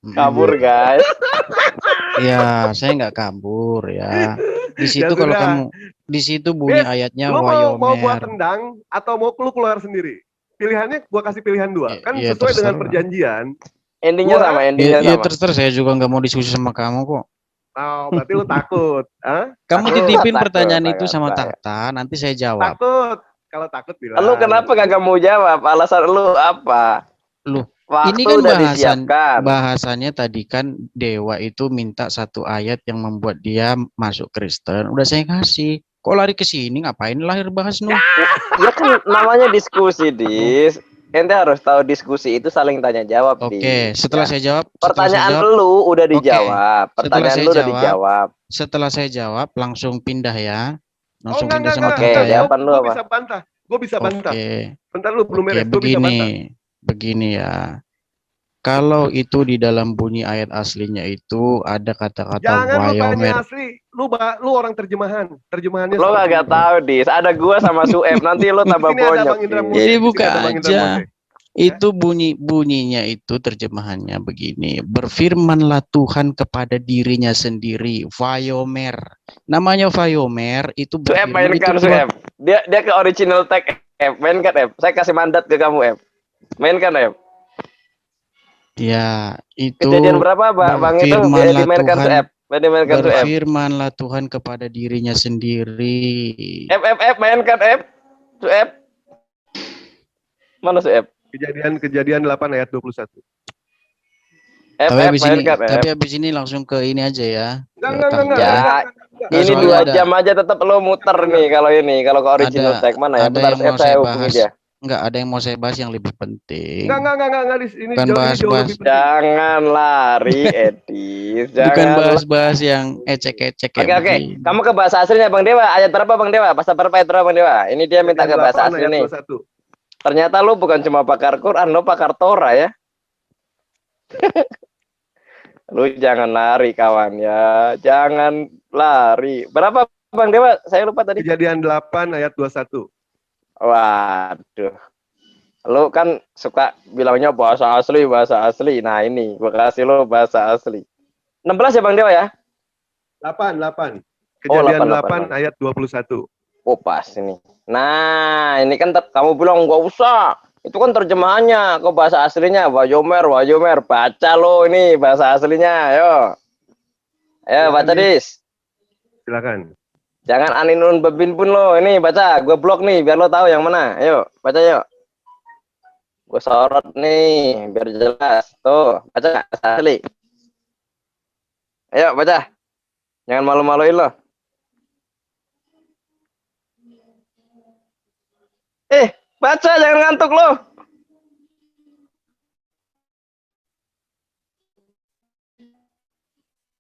Kabur, guys. Ya, saya nggak kabur ya. Di situ Ya kalau sudah. kamu di situ bunyi ayatnya Lu mau gua wayomer. tendang atau mau lu keluar sendiri? Pilihannya gua kasih pilihan dua. Kan Ya, sesuai dengan terserah. perjanjian. Endingnya Gua- sama, endingnya Ya, sama. terus saya juga nggak mau diskusi sama kamu kok. Oh, berarti lu takut. Hah? Kamu Takut, titipin takut, pertanyaan itu takut, sama takut. Tahta, nanti saya jawab. Takut. Kalau takut bilang. Lu kenapa gak mau jawab? Alasan lu apa? Loh, Waktu ini kan udah disiapkan. bahasannya tadi kan Dewa itu minta satu ayat yang membuat dia masuk Kristen. Udah saya kasih. Kok lari ke sini? Ngapain lahir bahas Nuh? Ya kan namanya diskusi, Dis. Ente harus tahu diskusi itu saling tanya jawab, Oke, Dis. setelah Ya. saya jawab, Pertanyaan lu udah dijawab. Pertanyaan saya lu udah jawab, dijawab. setelah saya jawab langsung pindah ya. Langsung enggak, pindah enggak, sama enggak. Tahta Oke, ya. jawaban lu Gua apa? bisa bantah. Gue bisa bantah. Oke. Bentar lu belum Oke, beres. Gue bisa bantah. begini ya. Kalau itu di dalam bunyi ayat aslinya itu ada kata-kata Jangan lu tanya wayomer. asli. Lu orang terjemahan. Terjemahannya Lo seperti kagak itu. tahu, Dis. Ada gua sama Sueb. Nanti lo tambah Di sini ada bonyok. Bang Indra Dis. Mose. Jadi Di sini buka ada Bang Indra aja. Mose. Itu bunyinya itu terjemahannya begini. Berfirmanlah Tuhan kepada dirinya sendiri. Vayomer. Namanya Vayomer itu Sueb berfirman itu mainkan, keluar. Sueb. Dia ke original tag F. Mainkan, F. Saya kasih mandat ke kamu, F. Mainkan, F. Ya, itu Kejadian berapa, Bang itu? berfirmanlah Dimainkan Tuhan. Sueb. Dimainkan Sueb. Berfirmanlah Tuhan kepada dirinya sendiri. F. Mainkan, F. Sueb. Mana Sueb? Kejadian 8 ayat 21. Tapi habis ini langsung ke ini aja ya. Enggak. Ya, ini soalnya 2 jam aja tetap lo muter nih kalau ini. Kalau ke original tag mana ya? ada Bentar, yang mau saya saya hubungi bahas. dia. nggak ada yang mau saya bahas yang lebih penting. Enggak, ini Bukan jauh bahas-bahas, lebih penting. Jangan lari, Edis. bukan Jangan. bahas-bahas yang ecek-ecek kayak Oke. begini. Kamu ke bahasa aslinya Bang Dewa. Ayat berapa Bang Dewa? Pasal berapa ayat berapa Bang Dewa? Ini dia minta ke bahasa 8 asli ayat nih. 21. Ternyata lu bukan cuma pakar Quran, lu pakar Torah ya. Lu jangan lari kawan ya. Jangan lari. Berapa Bang Dewa? Saya lupa tadi. Kejadian 8 ayat 21. Waduh. Lu kan suka bilangnya bahasa asli, bahasa asli. Nah ini, gua kasih lu bahasa asli. 16 ya Bang Dewa ya? 8. Oh, Kejadian 8. 8 ayat 21. Oh pas ini. Nah ini kan kamu bilang nggak usah. Itu kan terjemahannya ke bahasa aslinya. Wayomer. Baca lo ini bahasa aslinya. Ayo. Ayo Silakan, baca Dis. Dis. Silakan. Jangan aninun bebin pun lo. Ini baca. Gue blok nih biar lo tahu yang mana. Ayo baca yuk. Gue sorot nih biar jelas. Tuh baca bahasa asli. Ayo baca. Jangan malu-maluin lo. Baca jangan ngantuk lo.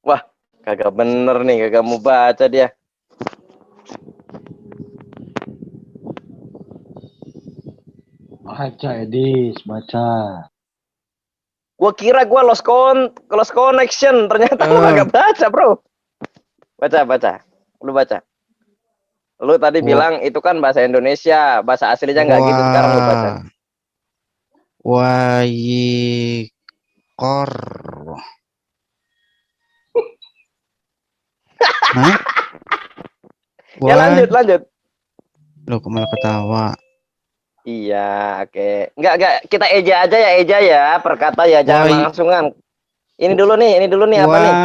Wah, kagak bener nih, kagak mau baca dia. Baca Edis, baca. Gua kira gua lost connection, ternyata lu kagak baca, Bro. Baca. Lu baca. Lu tadi bilang itu kan bahasa Indonesia, bahasa aslinya nggak gitu, sekarang lu baca. Wayikor. Hah? Ya lanjut. Loh, kok malah ketawa? Iya, oke. Enggak, kita eja aja ya, perkata ya, jangan langsungan. Ini dulu nih apa nih?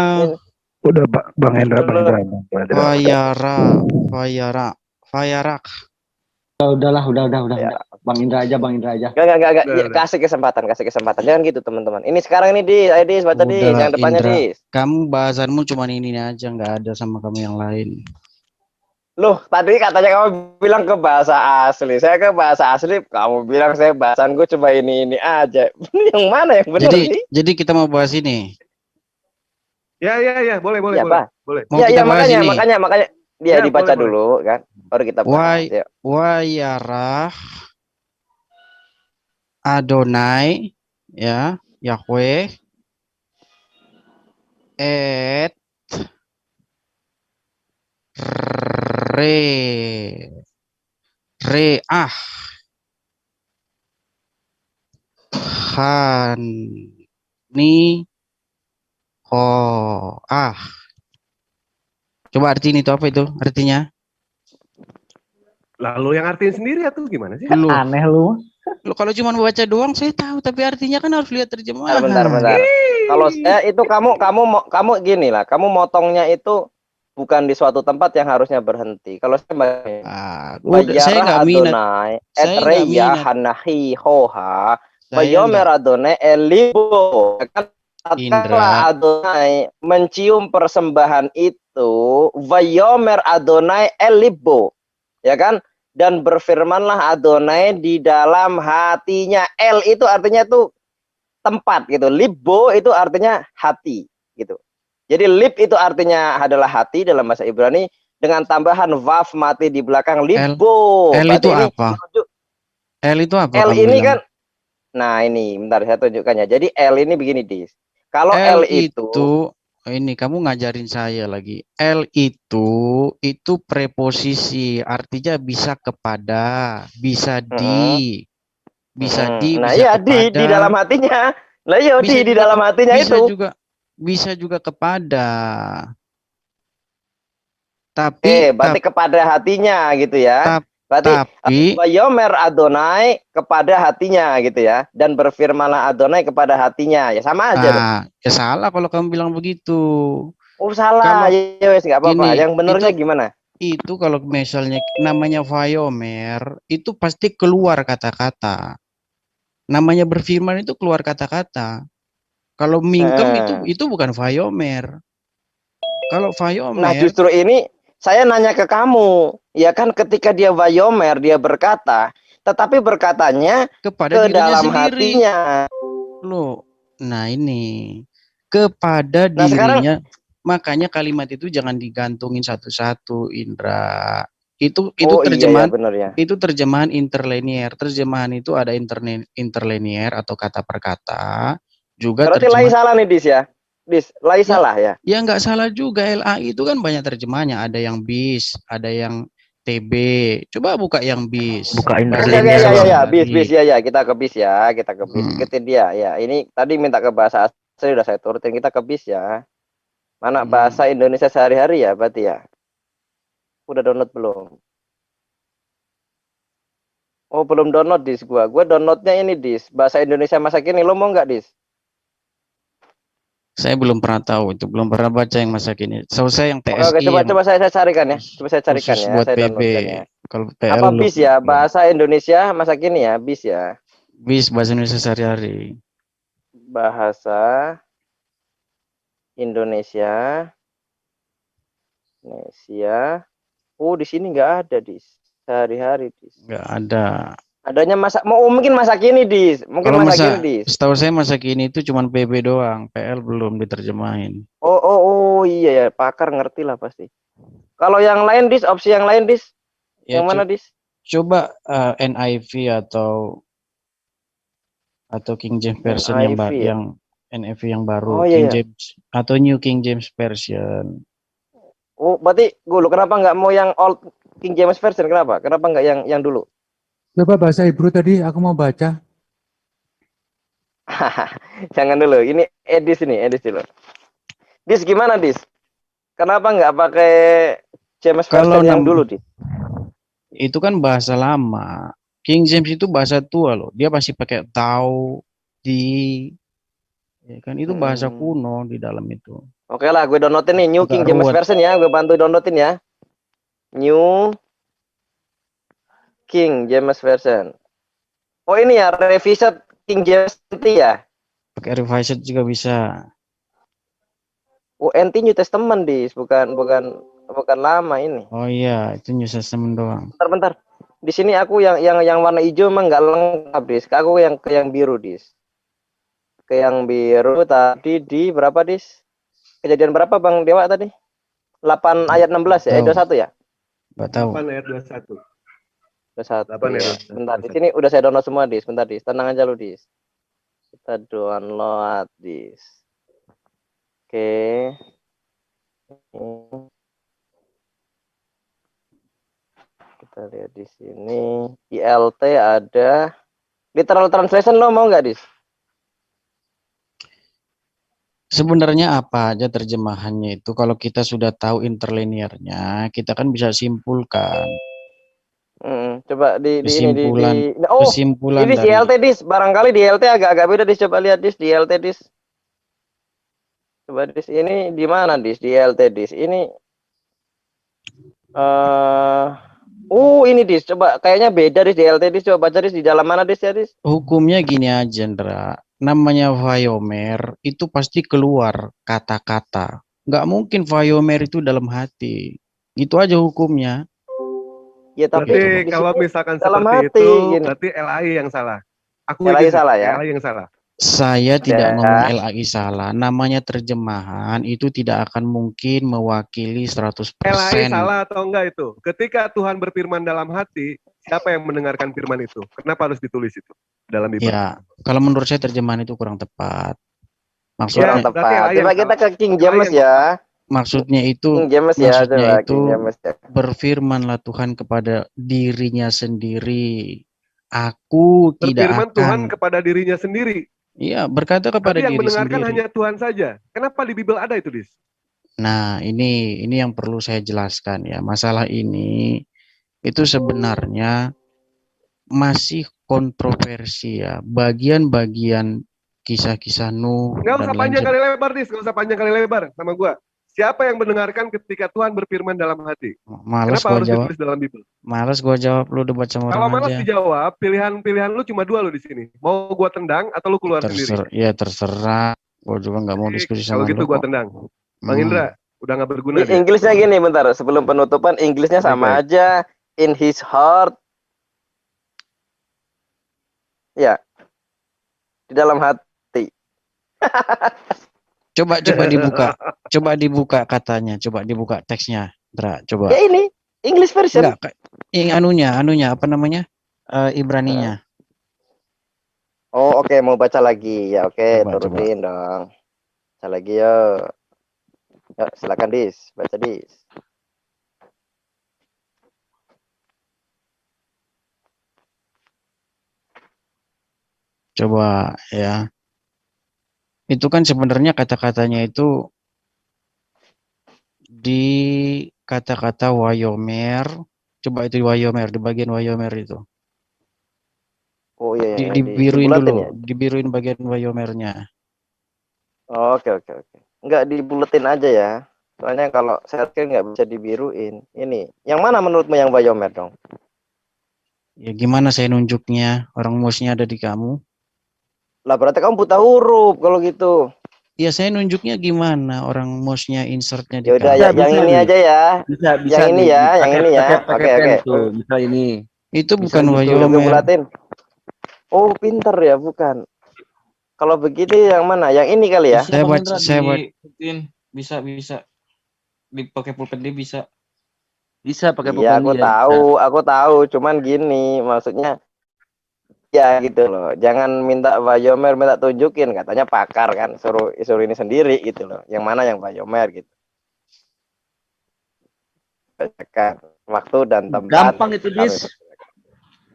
Udah Bang Hendra. Fayarak. Udah. Bang Indra aja. Enggak. Ya, kasih kesempatan. Jangan gitu, teman-teman. Ini sekarang ini Dis, baca Dis, yang depannya Indra, Dis. kamu bahasanmu cuma ini aja, nggak ada sama kamu yang lain. Loh, tadi katanya kamu bilang ke bahasa asli. Saya ke bahasa asli, kamu bilang saya bahasanku cuma ini aja. Yang mana yang benar sih? Jadi kita mau bahas ini. Ya, boleh. Ya, Boleh. Ya, makanya dia dibaca boleh. dulu kan. Baru kita bahas. Wayarah Adonai ya, Yahweh et reah hani hoah. Coba artiin itu apa itu artinya? Lalu yang artiin sendiri atau gimana sih? Aneh lu. Lu kalau cuma baca doang saya tahu, tapi artinya kan harus lihat terjemahan. Bentar. Kalau itu kamu gini lah, kamu motongnya itu bukan di suatu tempat yang harusnya berhenti. Kalau saya nggak minat. Saya nggak hanahi hoha bayomer Adonai elibo. Katakanlah Adonai mencium persembahan itu vayomer Adonai elibo, ya kan? Dan berfirmanlah Adonai di dalam hatinya. El itu artinya tuh tempat gitu. Libo itu artinya hati gitu. Jadi lib itu artinya adalah hati dalam bahasa Ibrani dengan tambahan waf mati di belakang libo. El itu apa? El itu apa? El ini kan, nah ini bentar saya tunjukkannya. Jadi L ini begini Dis. Kalau L itu ini kamu ngajarin saya lagi. L itu preposisi, artinya bisa kepada, bisa di, bisa di. Nah iya di dalam hatinya. Lah iya di dalam hatinya bisa itu. Bisa juga kepada. Tapi berarti kepada hatinya gitu ya. Berarti Vayomer Adonai kepada hatinya gitu ya, dan berfirmanlah Adonai kepada hatinya, ya sama aja. Ya salah kalau kamu bilang begitu. Oh salah, ya wes nggak apa-apa. Yang benernya gimana? Itu kalau misalnya namanya Vayomer itu pasti keluar kata-kata. Namanya berfirman itu keluar kata-kata. Kalau mingkem itu bukan Vayomer. Kalau Vayomer. Nah justru ini saya nanya ke kamu, ya kan ketika dia Vayomer, dia berkata, tetapi berkatanya kepada ke dirinya dalam sendiri. hatinya. Loh, nah ini kepada Nah sekarang dirinya, makanya kalimat itu jangan digantungin satu-satu, Indra. Itu oh iya ya terjemahan, benar ya. itu terjemahan interlinear. Terjemahan itu ada interlinear atau kata per kata, juga Berarti Lai terjemahan. salah nih Dis ya. Dis, Lai Ya, salah ya. ya nggak salah juga. LAI itu kan banyak terjemahannya. Ada yang bis, ada yang TB. Coba buka yang bis. Buka Oke, Pasti oke, lebih ya, interlinear ya, bang. ya, bis, lagi. ya, ya, kita ke bis ya, kita ke bis. Hmm. Ikutin dia, ya. Ini tadi minta ke bahasa asli udah saya turutin, kita ke bis ya. Mana bahasa Indonesia sehari-hari ya, berarti ya. Udah download belum? Oh, belum download Dis gua. Gua downloadnya ini Dis, bahasa Indonesia masa kini. Lo mau nggak Dis? Saya belum pernah tahu itu, belum pernah baca yang masa kini. So saya yang Oke, oke, PSI coba yang coba saya carikan ya. Coba saya carikan khusus ya, buat saya PB. downloadkan ya. Kalau PL Apa bis ya? Bahasa Indonesia masa kini ya, bis ya. bis bahasa Indonesia sehari-hari. Bahasa Indonesia. Indonesia. Oh, di sini nggak ada Dis. Sehari-hari Dis. Nggak ada. Adanya masa mungkin masa kini Dis. Mungkin Kalau masa kini Dis. setahu saya masa kini itu cuma PB doang, PL belum diterjemahin. Oh iya ya, pakar ngerti lah pasti. Kalau yang lain Dis, opsi yang lain Dis. Ya, Yang mana Dis? coba NIV atau King James Version NIV ya? yang NIV yang baru, Oh iya King ya. James atau New King James Version. Oh, berarti gue kenapa nggak mau yang Old King James Version? Kenapa? Kenapa nggak yang dulu? Coba bahasa Hebrew tadi aku mau baca. Jangan dulu. Ini Edis dulu. Dis gimana Dis? Kenapa nggak pakai James Kalau Version yang dulu Dis? itu kan bahasa lama. King James itu bahasa tua loh. Dia pasti pakai tau, di, ya kan itu bahasa kuno di dalam itu. Oke lah, gue downloadin nih New King Agak James ruwet. Version ya. Gue bantu downloadin ya. New King James Version. Oh ini ya, revised King James itu ya. Pakai revised juga bisa. UNT New Testament Dis, bukan lama ini. Oh iya, itu New Testament doang. Bentar. Di sini aku yang warna hijau emang nggak lengkap Dis. Aku yang biru Dis. Ke yang biru tadi di berapa Dis? Kejadian berapa Bang Dewa tadi? 8 ayat 16 ya? 21 ya? Nggak tahu. 8 ayat 21. 21 8 ya. ayat 21. Bentar, di sini udah saya download semua Dis. Bentar Dis, tenang aja lu Dis. Kita download Dis. Oke. Kita lihat di sini. ILT ada. Literal translation lo mau nggak Dis? Sebenarnya apa aja terjemahannya itu kalau kita sudah tahu interlinearnya, kita kan bisa simpulkan. Coba di Kesimpulan, ini oh kesimpulan ini di dari LT Dis, barangkali di LT agak beda Dis, coba lihat Dis di LT Dis. Coba Dis ini di mana Dis di LT Dis ini ini Dis, coba kayaknya beda Dis di LT Dis, coba baca Dis di dalam mana Dis ya Dis. hukumnya gini aja, Ndra. Namanya vayomer itu pasti keluar kata-kata. Nggak mungkin vayomer itu dalam hati. Itu aja hukumnya. Ya tapi Berarti kalau misalkan dalam seperti hati, itu, gini. berarti LAI yang salah. Aku LAI ini salah ya? LAI yang salah. Saya tidak ngomong LAI salah. Namanya terjemahan itu tidak akan mungkin mewakili 100%. LAI salah atau enggak itu? Ketika Tuhan berfirman dalam hati, siapa yang mendengarkan firman itu? Kenapa harus ditulis itu dalam Bible? Ya, kalau menurut saya terjemahan itu kurang tepat. Maksudnya Kurang tepat. Coba kita ke King James ya. Maksudnya itu, King James ya, maksudnya coba, itu King James ya. berfirmanlah Tuhan kepada dirinya sendiri. Aku tidak Berfirman Tuhan akan. kepada dirinya sendiri. Iya, berkata kepada Tapi yang diri mendengarkan sendiri. hanya Tuhan saja. Kenapa di Bible ada itu, Dis? Nah, ini yang perlu saya jelaskan ya. Masalah ini itu sebenarnya masih kontroversi ya. Bagian-bagian kisah-kisah Nuh Nggak dan usah lain panjang sebagainya. kali lebar, Dis. Nggak usah panjang kali lebar sama gua. Siapa yang mendengarkan ketika Tuhan berfirman dalam hati? Males Kenapa gua harus jawab. ditulis dalam Bible? Males gua jawab, lu debat sama Kalau orang malas aja. dijawab, pilihan lu cuma 2 lo di sini. Mau gua tendang atau lu keluar sendiri? Ya terserah. Gua juga nggak mau diskusi Kalau sama gitu lu gua kok. tendang. Bang Indra, udah nggak berguna dia. Inggrisnya gini bentar, sebelum penutupan Inggrisnya sama Baik-baik. aja. In his heart Ya, di dalam hati. Coba dibuka. Coba dibuka katanya, coba dibuka teksnya. Dra, coba. Ya ini English version. Enggak, anunya apa namanya? Ibraninya. Oh, oke, mau baca lagi. Ya, oke, Coba. turutin dong. Baca lagi yuk. Yuk, silakan Dis, baca Dis. Coba ya. Itu kan sebenarnya kata-katanya itu di kata-kata Wayomer. Coba itu Wayomer, di bagian Wayomer itu. Oh iya, yang Dibiruin dibulatin dulu, ya. dibiruin bagian Wayomernya. Oke, oke, oke. Enggak dibuletin aja ya. Soalnya kalau circle nggak bisa dibiruin. Ini, yang mana menurutmu yang Bayomer dong? Ya gimana saya nunjuknya? Orang mouse-nya ada di kamu. Lah berarti kamu buta huruf kalau gitu. Ya saya nunjuknya gimana? Orang mouse-nya insertnya di Ya udah kamu. ya, yang ini aja ya. Bisa Yang ini ya, yang ini ya. pakai Oke, pen oke. tuh, bisa ini. Itu Bisa bukan gitu. Udah gue Wayomer. bulatin. Oh, pinter ya, bukan. Kalau begini yang mana? Yang ini kali ya? Saya baca, bisa dipakai pulpen dia bisa. Bisa pakai Iya, pulpen dia. Bisa. aku tahu. Cuman gini, maksudnya ya gitu loh. Jangan minta Bayomer minta tunjukin, katanya pakar kan. Suruh ini sendiri gitu loh. Yang mana yang Bayomer gitu. Bacakan waktu dan tempat. Gampang itu, kami Dis.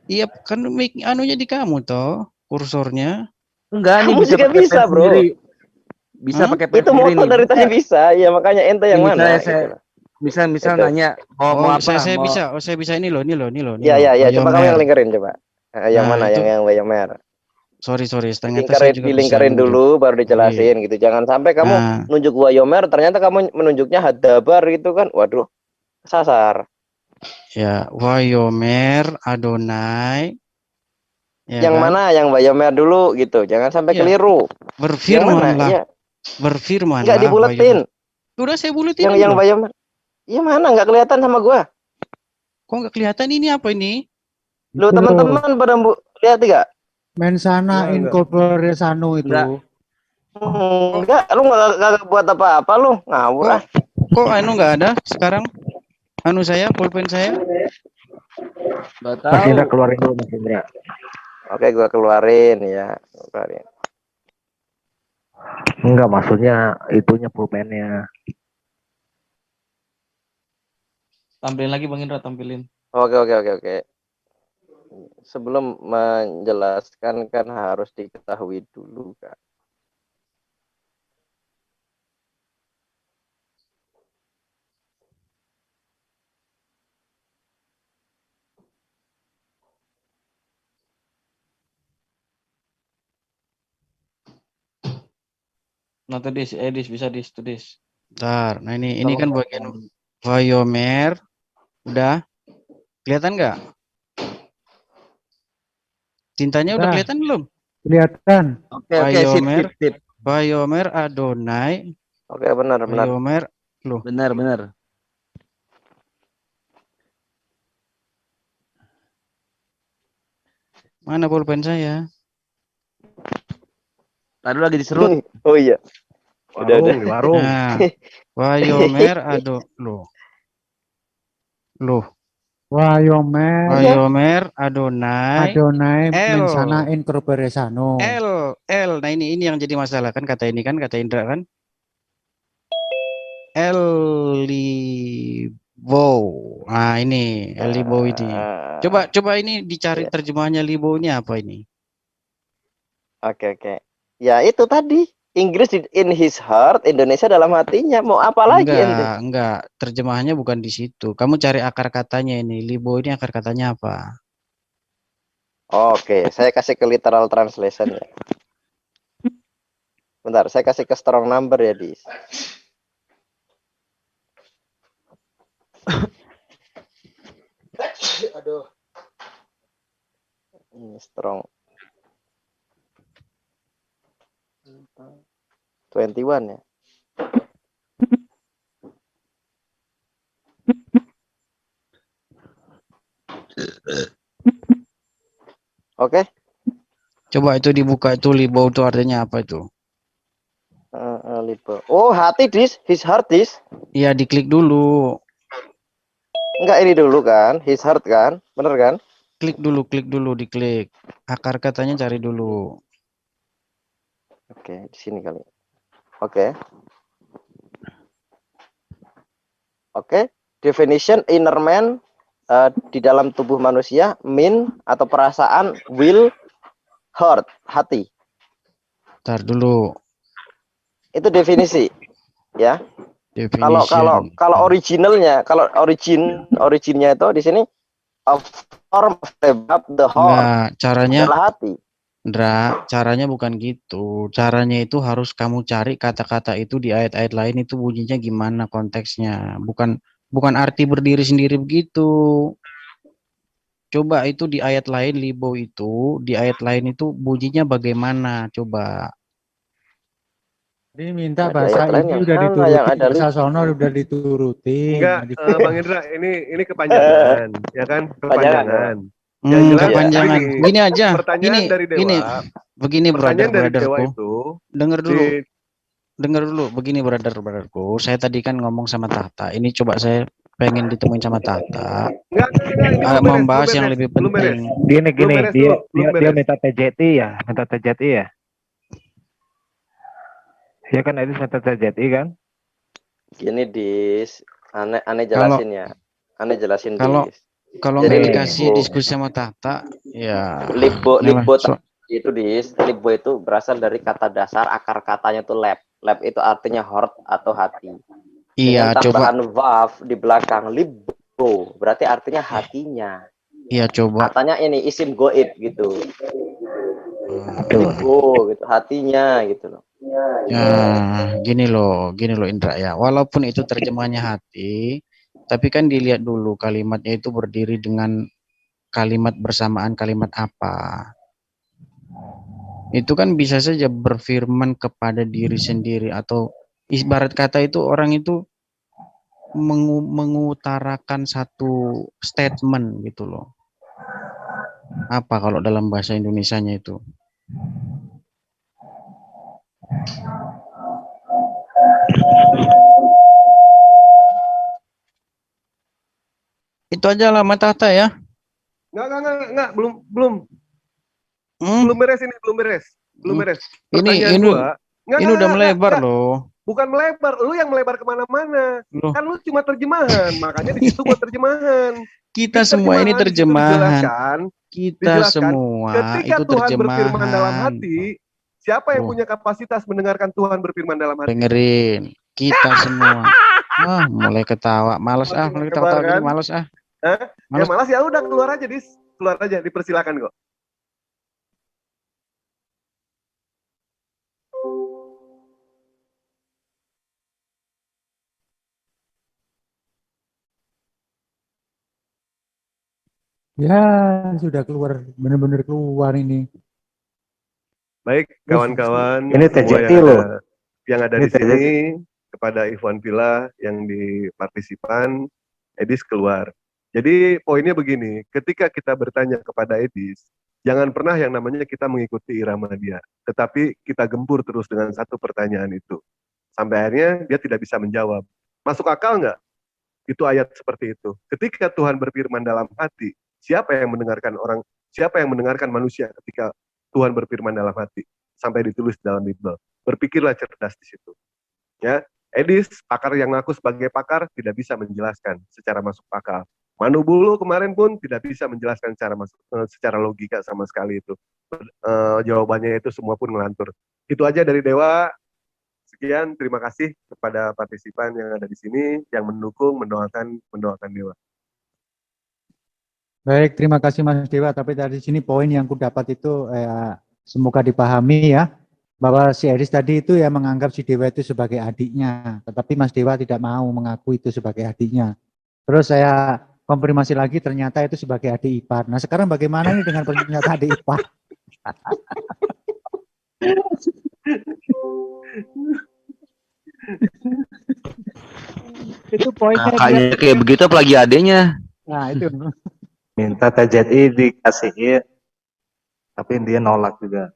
Iya kan anunya di kamu toh, kursornya. Enggak, nih Kamu bisa juga pakai bisa, pen bro. sendiri. Bisa Hah? pakai pen Itu sendiri moto nih. dari tadi bisa. Ya makanya ente yang Ini mana misalnya gitu loh. misal Itu. nanya mau Oh, apa? saya Mau bisa. Oh, saya bisa ini loh. Ya, ya, ya. Coba kamu Wayomer. yang lingkarin coba. Yang Nah, mana? itu Yang Bayomer. sorry, ternyata saya juga bisa Dilingkarin nunjuk. dulu baru Iya. dijelasin gitu. Jangan sampai kamu Nah, nunjuk Wayomer ternyata kamu menunjuknya Hadabar gitu kan. Waduh, sasar. ya Wayomer Adonai. Ya Yang kan? mana? Yang Bayomer dulu gitu. Jangan sampai Ya, keliru. Yang mana? berfirmanlah. Iya. Berfirmanlah Enggak dibuletin. Wayomer. Udah saya buletin Yang ini yang loh. Bayomer. Iya mana? Enggak kelihatan sama gua. Kok nggak kelihatan ini apa ini? Lu Itu teman-teman pada lihat enggak? Mensana Enggak. incorpore sano itu. Enggak. Enggak, lu enggak buat apa-apa lu. Ngawur ah. Kok anu nggak ada sekarang? Anu saya, pulpen saya. Enggak Mas Indra tahu. keluarin dulu Mas Indra. Oke, gua keluarin ya. Keluarin. Enggak, maksudnya itunya pulpennya. Tampilin lagi Bang Indra, tampilin. Oke. Sebelum menjelaskan kan harus diketahui dulu kan. Nah, tadi bisa tulis. Bentar. Nah ini kan bagian Wayomer. Udah kelihatan nggak? Tintanya udah Udah. kelihatan belum? Kelihatan. Oke, sip. Wayomer Adonai. Oke, benar. Wayomer loh. Benar. Mana pulpen saya? Tadi lagi diserut. Oh iya. Udah. Di warung. Nah, Wayomer loh. Wayomer Adonai Mensana incorpore sano. L. Nah ini yang jadi masalah kan kata Indra kan. Libo. Nah ini Libo ini. Coba ini dicari terjemahannya Libo ini apa ini? Oke. Ya itu tadi. Inggris in his heart, Indonesia dalam hatinya. Mau apa lagi ente? Enggak. Terjemahannya bukan di situ. Kamu cari akar katanya ini. Libo ini akar katanya apa? Oke, saya kasih ke literal translation ya. Bentar, saya kasih ke strong number ya, Dis. Aduh. Ini strong. 21 ya. Oke. Coba itu dibuka itu libo itu artinya apa itu? Libo. Oh, hati his heart dis. Iya, diklik dulu. Enggak ini dulu kan, his heart kan, bener kan? Klik dulu, diklik. Akar katanya cari dulu. Oke, di sini kali. Oke. Oke, definition inner man di dalam tubuh manusia, mean atau perasaan, will, heart, hati. Ntar dulu. Itu definisi, ya. Definition. Kalau originalnya, originnya itu di sini a form of the heart. Enggak, caranya adalah hati. Ndra, caranya bukan gitu. Caranya itu harus kamu cari kata-kata itu di ayat-ayat lain itu bunyinya gimana konteksnya. Bukan arti berdiri sendiri begitu. Coba itu di ayat lain libo itu, di ayat lain itu bunyinya bagaimana? Coba. Jadi minta Nah, di bahasa ayat lain ini yang udah mana yang dituruti, ada bahasa sono udah dituruti. Enggak, Bang Indra, ini kepanjangan, ya kan? Kepanjangan. Yang jelas Kepanjangan. Gini aja. Pertanyaan dari Dewa. Gini. Begini pertanyaan dari Dewa brotherku. itu. Dengar dulu. Begini brotherku. Saya tadi kan ngomong sama Tata. Ini coba saya pengen ditemuin sama Tata. Enggak, membahas yang lebih penting. Gini, dia minta TJT ya, Ya kan Edis minta TJT kan? Gini aneh jelasin ya. Aneh jelasin Kalau nggak dikasih diskusi sama Tata, ya. Libo itu berasal dari kata dasar, akar katanya itu lab. Lab itu artinya heart atau hati. Iya, tambahan vav di belakang libo berarti artinya hatinya. Iya, coba. Katanya ini isim goib gitu. Libo gitu, hatinya gitu loh. Ya, gini loh Indra ya. Walaupun itu terjemahannya hati, tapi kan dilihat dulu kalimatnya itu berdiri dengan kalimat bersamaan kalimat apa. Itu kan bisa saja berfirman kepada diri sendiri atau ibarat kata itu orang itu mengutarakan satu statement gitu loh. Apa kalau dalam bahasa Indonesianya itu? Itu aja lah Tata ya. Enggak, belum beres ini, belum beres. Ini udah melebar loh. Bukan melebar, lu yang melebar kemana-mana. Kan lu cuma terjemahan, makanya di situ gua terjemahan. Kita semua ini terjemahan. Kita Dijelaskan, semua ketika itu Tuhan terjemahan. berfirman dalam hati, siapa yang punya kapasitas mendengarkan Tuhan berfirman dalam hati? Dengerin, kita semua. Mulai ketawa, males mulai ketawa gini, males Ya malas ya udah keluar aja keluar aja, dipersilakan kok. Ya, sudah keluar, benar-benar keluar ini. Baik, kawan-kawan. Ini TJT loh. Yang ada di sini, kepada Ikhwan Villa yang di partisipan, Edis keluar. Jadi poinnya begini, ketika kita bertanya kepada Edis, jangan pernah yang namanya kita mengikuti irama dia, tetapi kita gempur terus dengan satu pertanyaan itu. Sampai akhirnya dia tidak bisa menjawab. Masuk akal nggak? Itu ayat seperti itu. Ketika Tuhan berfirman dalam hati, siapa yang mendengarkan manusia ketika Tuhan berfirman dalam hati? Sampai ditulis dalam Bible. Berpikirlah cerdas di situ. Ya, Edis, pakar yang ngaku sebagai pakar, tidak bisa menjelaskan secara masuk akal. Manu Bulu kemarin pun tidak bisa menjelaskan secara logika sama sekali itu. Jawabannya itu semua pun ngelantur. Itu aja dari Dewa. Sekian, terima kasih kepada partisipan yang ada di sini, yang mendukung, mendoakan Dewa. Baik, terima kasih Mas Dewa. Tapi dari sini poin yang ku dapat itu semoga dipahami ya, bahwa si Edis tadi itu ya menganggap si Dewa itu sebagai adiknya, tetapi Mas Dewa tidak mau mengaku itu sebagai adiknya. Terus saya konfirmasi lagi, ternyata itu sebagai adik ipar. Nah sekarang bagaimana ini dengan pernyataan adik ipar? Itu poinnya. Kakaknya kayak begitu apalagi adenya. Nah itu. Minta TJI dikasih tapi dia nolak juga.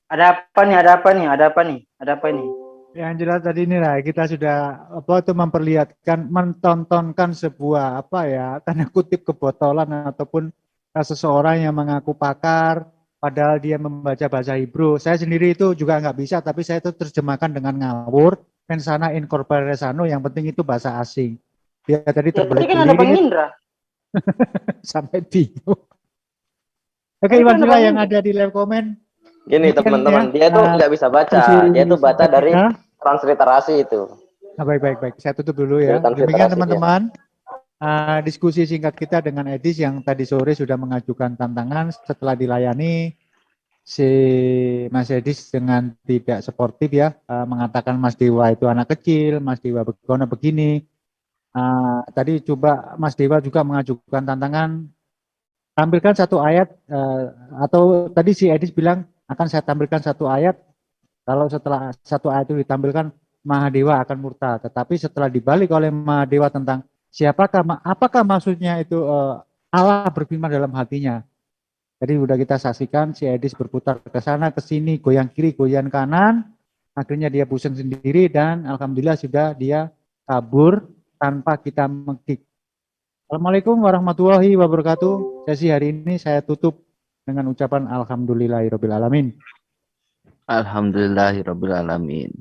Ada apa nih? Ada apa nih? Ada apa nih? Ada apa ini? Yang jelas tadi ini lah kita sudah apa itu memperlihatkan, mentontonkan sebuah apa ya tanda kutip kebotolan ataupun seseorang yang mengaku pakar padahal dia membaca bahasa Hebrew. Saya sendiri itu juga nggak bisa, tapi saya itu terjemahkan dengan ngawur, pensana incorpore sano, yang penting itu bahasa asing. Dia tadi Ya, tadi kan ada Bang terbelit-belit Indra. sampai bingung. Oke, Tadi Iwan kan ada Villa Bang yang Indra. ada di live comment. Gini Demikian teman-teman, ya, dia tuh nggak bisa baca, dia tuh baca dari kita. transliterasi itu. Nah, baik. Saya tutup dulu Dari ya. Demikian transliterasi dia. teman-teman. Diskusi singkat kita dengan Edis yang tadi sore sudah mengajukan tantangan setelah dilayani si Mas Edis dengan tidak sportif ya, mengatakan Mas Dewa itu anak kecil, Mas Dewa begono begini. Tadi coba Mas Dewa juga mengajukan tantangan, tampilkan satu ayat, atau tadi si Edis bilang akan saya tampilkan satu ayat, kalau setelah satu ayat itu ditampilkan Mahadewa akan murka, tetapi setelah dibalik oleh Mahadewa tentang apakah maksudnya itu Allah berfirman dalam hatinya. Jadi sudah kita saksikan si Edis berputar ke sana ke sini, goyang kiri, goyang kanan, akhirnya dia pusing sendiri dan alhamdulillah sudah dia kabur tanpa kita mengkick. Assalamualaikum warahmatullahi wabarakatuh. Sesi hari ini saya tutup dengan ucapan alhamdulillahirabbil alamin. Alhamdulillahirabbil alamin.